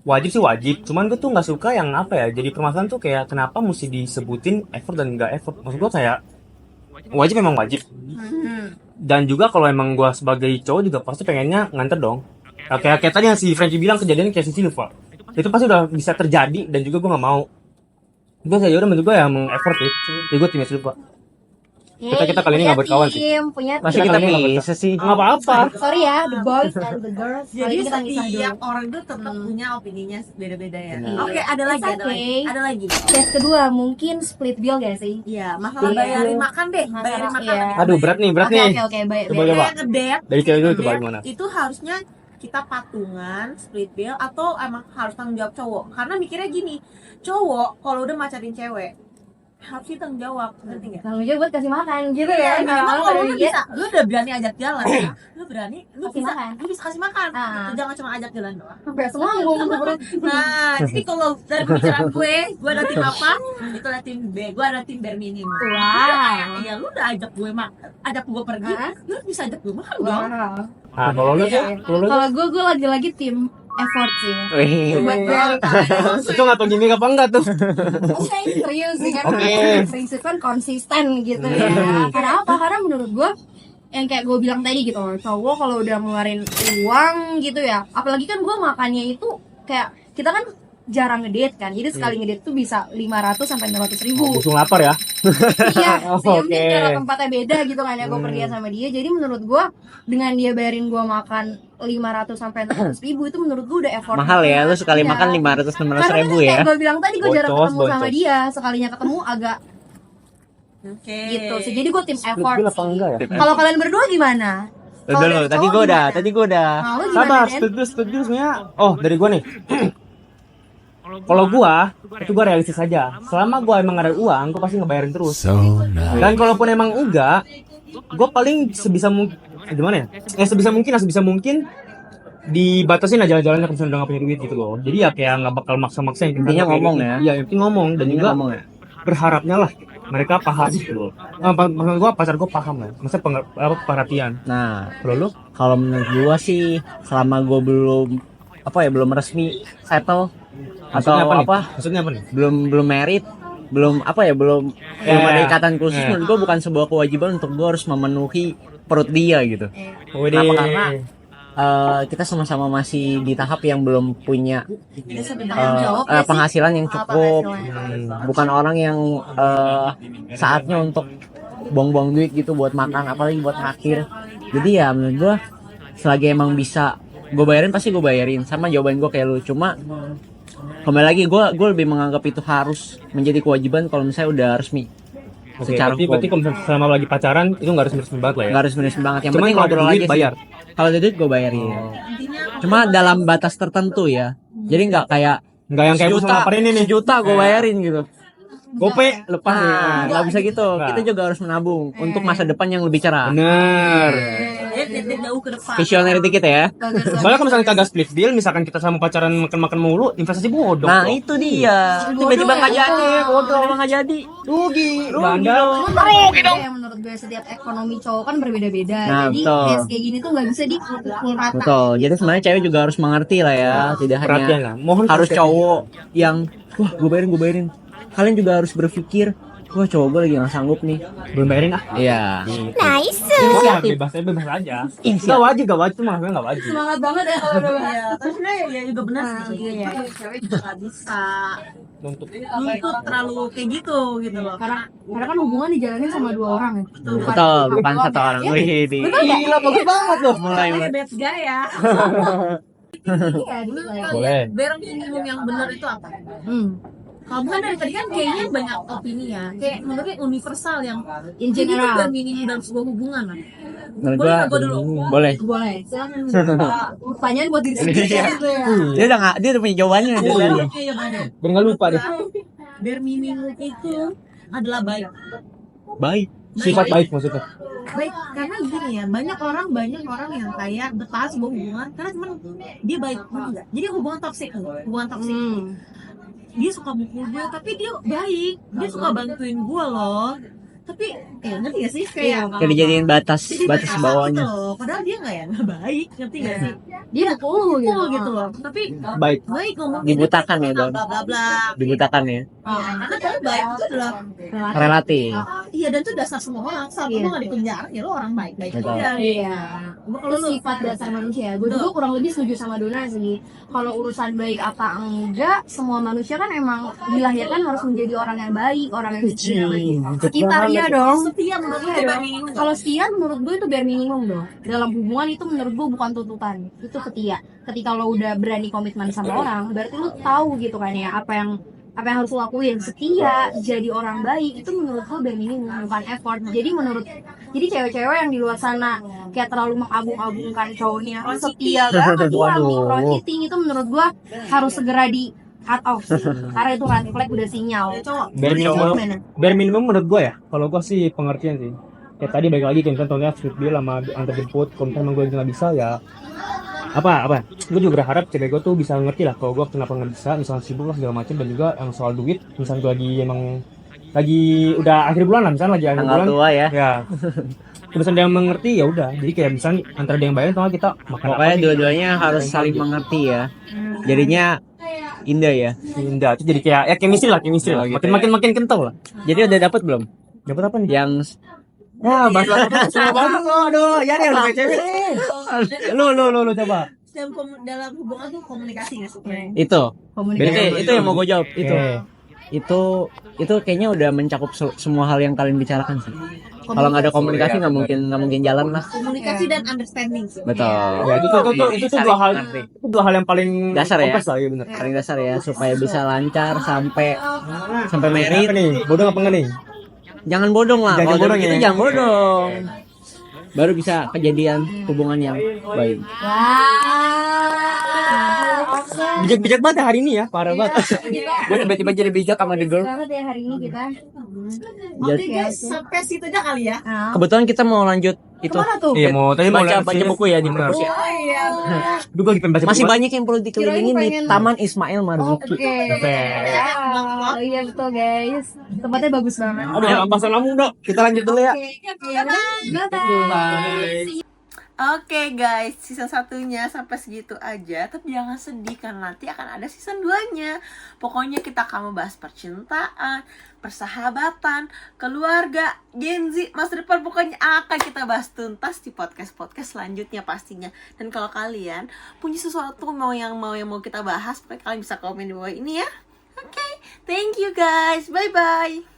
[SPEAKER 7] wajib sih wajib. Cuman gue tuh nggak suka yang apa ya. Jadi permasalahan tuh kayak kenapa mesti disebutin effort dan nggak effort. Maksud gue kayak wajib memang wajib. Dan juga kalau emang gue sebagai cowok juga pasti pengennya nganter dong. Nah, kayak tadi yang si Frankie bilang kejadian kayak si Silva. Itu pasti udah bisa terjadi dan juga gue nggak mau. Gue saya udah menurut gue ya meng-effort ya. Jadi gue timnya Silva. Kita kali ini nggak berkawan sih.
[SPEAKER 6] Punya
[SPEAKER 8] Masa
[SPEAKER 7] Kita
[SPEAKER 8] kita
[SPEAKER 7] kali ini nggak
[SPEAKER 8] bisa sih?
[SPEAKER 7] Nggak apa-apa.
[SPEAKER 6] Sorry ya, the boys and the girls. Kali
[SPEAKER 2] Jadi
[SPEAKER 6] ini kita misah dulu.
[SPEAKER 2] setiap orang tuh tetap punya opininya beda-beda ya.
[SPEAKER 6] Iya.
[SPEAKER 2] Oke, ada lagi,
[SPEAKER 6] It's
[SPEAKER 2] ada lagi,
[SPEAKER 6] okay.
[SPEAKER 2] ada lagi.
[SPEAKER 6] Case kedua mungkin split bill gak sih?
[SPEAKER 2] Iya, masalah
[SPEAKER 6] Iya.
[SPEAKER 2] bayarin makan deh, bayarin
[SPEAKER 6] Masalah,
[SPEAKER 2] makan.
[SPEAKER 6] iya.
[SPEAKER 7] Aduh berat nih.
[SPEAKER 6] Oke, baik.
[SPEAKER 7] Coba,
[SPEAKER 6] baik.
[SPEAKER 7] coba.
[SPEAKER 2] Kayak ngedate,
[SPEAKER 7] Dari cewek dulu coba
[SPEAKER 2] ngedate
[SPEAKER 7] gimana?
[SPEAKER 2] itu harusnya kita patungan, split bill, atau emang harus tanggung jawab cowok? Karena mikirnya gini, cowok kalau udah macarin cewek harus dia tanggung jawab, ngerti nggak?
[SPEAKER 6] Kalau buat kasih makan gitu ya.
[SPEAKER 2] Minimal kalau lu
[SPEAKER 6] Iya.
[SPEAKER 2] bisa, lu udah berani ajak jalan, ya. Lu berani, lu
[SPEAKER 6] Kasih
[SPEAKER 2] bisa,
[SPEAKER 6] makan.
[SPEAKER 2] lu bisa kasih makan.
[SPEAKER 6] Ah.
[SPEAKER 2] Jangan cuma ajak jalan doang.
[SPEAKER 6] Sampai semanggung perut.
[SPEAKER 2] Nah, jadi kalau dari pembicaraan gue ada tim apa? Itu ada tim B, gue ada tim bare minimum.
[SPEAKER 6] Wow.
[SPEAKER 2] Ya lu udah ajak gue makan, ajak gue pergi,
[SPEAKER 6] Hah?
[SPEAKER 2] lu bisa ajak gue makan dong.
[SPEAKER 6] Wow.
[SPEAKER 7] Nah, kalau lu sih, kalau lu
[SPEAKER 6] Kalau gue lagi-lagi tim effort sih.
[SPEAKER 8] Wih.
[SPEAKER 6] Buat
[SPEAKER 7] itu nggak tahu gimmick apa enggak tuh?
[SPEAKER 6] Oke, serius sih kan.
[SPEAKER 7] Oke.
[SPEAKER 6] Prinsip kan konsisten gitu ya. Karena apa? Karena menurut gue yang kayak gue bilang tadi gitu, cowok kalau udah ngeluarin uang gitu ya, apalagi kan gue makannya itu kayak kita kan jarang ngedate kan, jadi sekali ngedate tuh bisa 500 sampai 600 ribu.
[SPEAKER 7] Langsung lapar ya.
[SPEAKER 6] Iya,
[SPEAKER 7] Oh,
[SPEAKER 6] ya mungkin
[SPEAKER 7] oke.
[SPEAKER 6] cara tempatnya beda gitu kan ya, gue pergi sama dia. Jadi menurut gue dengan dia bayarin gue makan 500 sampai 600 ribu itu menurut gue udah effort.
[SPEAKER 8] Mahal ya, lu sekali
[SPEAKER 6] Iya.
[SPEAKER 8] makan 500-600
[SPEAKER 6] Karena
[SPEAKER 8] ribu
[SPEAKER 6] kan
[SPEAKER 8] ya.
[SPEAKER 6] kayak gue bilang tadi gue jarang
[SPEAKER 7] Boncos,
[SPEAKER 6] ketemu sama
[SPEAKER 7] boncos.
[SPEAKER 6] dia, sekalinya ketemu agak
[SPEAKER 2] Oke.
[SPEAKER 6] gitu sih. Jadi gue tim effort
[SPEAKER 7] Bil apa
[SPEAKER 6] sih.
[SPEAKER 7] enggak ya?
[SPEAKER 6] Kalau kalian berdua gimana? Kalau
[SPEAKER 8] Dulu,
[SPEAKER 6] dari
[SPEAKER 8] tadi
[SPEAKER 6] cowok
[SPEAKER 8] gua udah,
[SPEAKER 6] gimana?
[SPEAKER 8] tadi gua udah.
[SPEAKER 6] Nah, lu gimana,
[SPEAKER 7] Sabar,
[SPEAKER 6] Den?
[SPEAKER 7] setuju sebenarnya. Oh, dari gua nih. Kalau gua, itu gua realistis aja. Selama gua emang ada uang, gua pasti ngebayarin terus. Dan kalaupun emang enggak, gua paling sebisa mungkin gimana ya? Sebisa mungkin dibatasin aja jalan-jalannya kalau misalnya udah nggak punya duit gitu loh. Jadi ya kayak nggak bakal maksa-maksa yang
[SPEAKER 8] Intinya ngomong ya.
[SPEAKER 7] Iya, yang penting ngomong dan juga
[SPEAKER 8] ngomong ya.
[SPEAKER 7] berharapnya lah mereka paham gitu loh. Maksud gua pacar gua paham lah. Maksudnya perhatian.
[SPEAKER 8] Nah,
[SPEAKER 7] Kalau lu?
[SPEAKER 8] kalau menurut gua sih selama gua belum belum resmi settle atau
[SPEAKER 7] Maksudnya nih?
[SPEAKER 8] apa
[SPEAKER 7] Maksudnya apa nih?
[SPEAKER 8] belum merit belum belum ada ikatan khusus
[SPEAKER 7] Ya.
[SPEAKER 8] menurut gua bukan sebuah kewajiban untuk gua harus memenuhi perut dia gitu. Kenapa? Karena kita sama-sama masih di tahap yang belum punya penghasilan yang cukup, bukan orang yang saatnya untuk buang-buang duit gitu buat makan, apalagi buat akhir. Jadi ya menurut gua selagi emang bisa gue bayarin pasti gue bayarin, sama jawaban gue kayak lu. Cuma kembali lagi gue lebih menganggap itu harus menjadi kewajiban kalau misalnya udah resmi.
[SPEAKER 7] Oke,
[SPEAKER 8] Secara
[SPEAKER 7] berarti kalau misalnya selama lagi pacaran itu nggak harus banget lah ya.
[SPEAKER 8] nggak harus resmi banget, yang
[SPEAKER 7] Cuman
[SPEAKER 8] penting
[SPEAKER 7] kalau ada
[SPEAKER 8] ngobrol
[SPEAKER 7] duit,
[SPEAKER 8] aja sih.
[SPEAKER 7] bayar.
[SPEAKER 8] Kalau ada duit gue bayarin. Cuma dalam batas tertentu ya. Jadi nggak kayak
[SPEAKER 7] Nggak yang kayak
[SPEAKER 8] sejuta,
[SPEAKER 7] sama laparin ini nih.
[SPEAKER 8] sejuta gue bayarin gitu.
[SPEAKER 7] Gope lepas nih.
[SPEAKER 8] Nah, nggak bisa gitu.
[SPEAKER 7] Nggak.
[SPEAKER 8] Kita juga harus menabung untuk masa depan yang lebih cerah.
[SPEAKER 7] Bener.
[SPEAKER 2] Dia jauh ke depan.
[SPEAKER 8] Visioner dikit ya.
[SPEAKER 7] Soalnya kalau misalnya kagak split bill, misalkan kita sama pacaran makan-makan mulu, investasi bodoh.
[SPEAKER 8] Nah
[SPEAKER 7] dong.
[SPEAKER 8] itu dia. Tiba-tiba nggak jadi, bodoh nggak jadi.
[SPEAKER 7] Rugi.
[SPEAKER 8] Rugi
[SPEAKER 7] Anda.
[SPEAKER 6] Yang menurut gue setiap ekonomi cowok kan berbeda-beda.
[SPEAKER 8] Nah,
[SPEAKER 6] Jadi
[SPEAKER 8] betul.
[SPEAKER 6] case kayak gini tuh nggak bisa dipukul rata.
[SPEAKER 8] Betul. Jadi sebenarnya cewek juga harus mengerti lah ya. Tidak
[SPEAKER 7] Perhatian
[SPEAKER 8] hanya
[SPEAKER 7] lah. Mohon
[SPEAKER 8] harus
[SPEAKER 7] perhatian.
[SPEAKER 8] cowok yang wah gue bayarin. Kalian juga harus berpikir wah cowok gue lagi nggak sanggup nih.
[SPEAKER 7] Belum bayarin ah.
[SPEAKER 8] Iya.
[SPEAKER 7] Inisiatif. Bebas aja. Nggak wajib tuh maksudnya nggak wajib.
[SPEAKER 6] Semangat banget ya kalau udah bahas.
[SPEAKER 2] Iya, tapi sebenarnya ya juga benar sih. Iya, cewek juga nggak bisa.
[SPEAKER 7] Untuk
[SPEAKER 2] Lu itu terlalu kayak gitu loh.
[SPEAKER 6] Karena kan hubungan dijalanin sama dua orang ya.
[SPEAKER 8] Betul. Bukan satu orang.
[SPEAKER 6] Iya.
[SPEAKER 8] Wih, di.
[SPEAKER 7] gila bagus banget loh.
[SPEAKER 8] Mulai.
[SPEAKER 2] Makanya bad guy ya.
[SPEAKER 6] Iya, gitu lah.
[SPEAKER 7] Boleh.
[SPEAKER 2] Bare minimum yang benar itu apa? Kalau bukan dari tadi kan kayaknya banyak opini ya. Kayak menurutnya universal yang
[SPEAKER 6] In
[SPEAKER 2] jadi itu
[SPEAKER 6] general.
[SPEAKER 2] bare minimum dalam sebuah hubungan lah.
[SPEAKER 8] Menurut
[SPEAKER 2] Boleh
[SPEAKER 8] gua
[SPEAKER 2] nggak gua dulu?
[SPEAKER 8] boleh.
[SPEAKER 6] Boleh. Silakan. Pertanyaan buat diri sendiri gitu ya.
[SPEAKER 8] Dia udah punya jawabannya.
[SPEAKER 2] Oke, ya benar.
[SPEAKER 7] Biar nggak lupa deh.
[SPEAKER 2] Bare minimum itu adalah baik.
[SPEAKER 8] Baik.
[SPEAKER 7] Sifat baik maksudnya.
[SPEAKER 2] Baik karena gini ya, banyak orang yang kayak bertahan sebuah hubungan karena cuman dia baik, ngerti nggak? Jadi hubungan toksik. Dia suka mukul gue tapi dia baik, dia suka bantuin gue loh. tapi ngerti gak sih kayak
[SPEAKER 8] Kayak dijadiin batas
[SPEAKER 2] jadi
[SPEAKER 8] batas
[SPEAKER 2] gitu
[SPEAKER 8] bawahnya.
[SPEAKER 2] loh. Padahal dia nggak baik, ngerti gak sih?
[SPEAKER 6] Dia pukul gitu.
[SPEAKER 2] Cool gitu loh. Tapi
[SPEAKER 7] Baik.
[SPEAKER 2] baik ngomong
[SPEAKER 8] Dibutakan ya, Don.
[SPEAKER 2] bla bla bla.
[SPEAKER 8] Dibutakan ya.
[SPEAKER 2] Karena kalau baik itu adalah
[SPEAKER 8] Relatif.
[SPEAKER 2] iya, dan itu dasar semua orang. Saat
[SPEAKER 6] Iya.
[SPEAKER 2] lu nggak di penjara ya lu orang baik-baik
[SPEAKER 8] Betul.
[SPEAKER 2] aja.
[SPEAKER 6] Iya.
[SPEAKER 2] Kalau
[SPEAKER 6] Itu
[SPEAKER 2] lu
[SPEAKER 6] sifat dasar manusia. Gue juga kurang lebih setuju sama Dona sih. Kalau urusan baik apa enggak, semua manusia kan emang dilahirkan harus menjadi orang yang baik, orang yang setia. Sekitarnya dong.
[SPEAKER 2] setia menurut lu
[SPEAKER 6] Iya
[SPEAKER 2] bare
[SPEAKER 6] dong.
[SPEAKER 2] minimum.
[SPEAKER 6] Kalau setia menurut gue itu bare minimum dong. Dalam hubungan itu menurut gue bukan tuntutan. Itu setia. Ketika lo udah berani komitmen sama orang, berarti lo tahu gitu kan ya apa yang harus lo lakuin. Setia, jadi orang baik itu menurut gue bare minimum, bukan effort. Jadi cewek-cewek yang di luar sana kayak terlalu mengagung-agungkan cowoknya setia banget, micro cheating itu menurut gue harus segera di cut off sih. Karena itu red flag udah sinyal.
[SPEAKER 2] Cowok.
[SPEAKER 7] Bare minimum menurut gue ya, kalau gue sih pengertian sih. Kayak tadi balik lagi, kayak misalnya contohnya street deal sama antar jemput. Kalau misalnya emang gue nggak bisa ya apa gue juga berharap cewek gue tuh bisa ngerti lah kalau gue kenapa nggak bisa, misalnya sibuk lah segala macam. Dan juga yang soal duit, misalnya gue lagi udah akhir bulan lah, misalnya lagi akhir
[SPEAKER 8] Tanggal
[SPEAKER 7] bulan
[SPEAKER 8] tua ya.
[SPEAKER 7] ya misalnya dia yang mengerti ya udah, jadi kayak misalnya antara dia yang bayar atau kita makan
[SPEAKER 8] Pokoknya
[SPEAKER 7] nih.
[SPEAKER 8] dua-duanya harus saling mengerti ya. Jadinya indah ya.
[SPEAKER 7] Indah itu jadi kayak ya chemistry lah
[SPEAKER 8] Oh, gitu
[SPEAKER 7] makin kental lah.
[SPEAKER 8] Jadi udah dapat belum?
[SPEAKER 7] Dapat apa nih?
[SPEAKER 8] Yang
[SPEAKER 7] Ya, bahasa semua banget lo. Aduh, ya deh udah cewek. Lu coba.
[SPEAKER 2] Dalam hubungan tuh komunikasi nggak sih?
[SPEAKER 8] itu.
[SPEAKER 6] Komunikasi.
[SPEAKER 8] Berarti itu yang mau gue jawab.
[SPEAKER 7] Oke.
[SPEAKER 8] Itu kayaknya udah mencakup semua hal yang kalian bicarakan sih. Kalau nggak ada komunikasi nggak mungkin jalan lah.
[SPEAKER 2] Komunikasi dan understanding sih.
[SPEAKER 8] Betul.
[SPEAKER 7] Ya, itu tuh dua hal yang paling
[SPEAKER 8] Dasar ya?
[SPEAKER 7] kompleks lah, ya benar.
[SPEAKER 8] Paling dasar ya supaya bisa lancar sampai
[SPEAKER 7] Apa
[SPEAKER 8] merit.
[SPEAKER 7] nih? Bodoh apa enggak nih?
[SPEAKER 8] Jangan bodong lah.
[SPEAKER 7] Jangan
[SPEAKER 8] Kalau
[SPEAKER 7] bodong
[SPEAKER 8] gitu
[SPEAKER 7] ya.
[SPEAKER 8] jangan bodong. Baru bisa kejadian hubungan yang baik.
[SPEAKER 7] Bijak-bijak banget hari ini ya, parah banget.
[SPEAKER 8] Gue tiba-tiba jadi bijak sama the girl.
[SPEAKER 6] Banget ya hari ini kita.
[SPEAKER 2] Oke guys, sampai situ aja kali ya.
[SPEAKER 8] Kebetulan kita mau lanjut itu.
[SPEAKER 6] Kemana tuh?
[SPEAKER 7] Iya, mau
[SPEAKER 8] Baca
[SPEAKER 7] lihat
[SPEAKER 8] buku ya di
[SPEAKER 7] benar.
[SPEAKER 8] perpus ya.
[SPEAKER 2] Oh iya.
[SPEAKER 7] Duh, gue lagi pengen baca
[SPEAKER 8] Masih
[SPEAKER 7] buku.
[SPEAKER 8] banyak yang perlu dikelilingin di
[SPEAKER 6] Kirain pengen-
[SPEAKER 8] Taman Ismail Marzuki.
[SPEAKER 6] Oke. Oh, iya betul guys. Tempatnya bagus banget.
[SPEAKER 7] Aduh, ambasan lambung dong. Kita lanjut dulu ya.
[SPEAKER 6] Iya, bye.
[SPEAKER 2] Oke guys, season satunya sampai segitu aja. Tapi jangan sedih kan nanti akan ada season 2-nya. Pokoknya kita akan membahas percintaan, persahabatan, keluarga, Gen Z, masa depan. Pokoknya akan kita bahas tuntas di podcast-podcast selanjutnya pastinya. Dan kalau kalian punya sesuatu yang mau kita bahas, pokoknya kalian bisa komen di bawah ini ya. Oke, thank you guys. Bye-bye.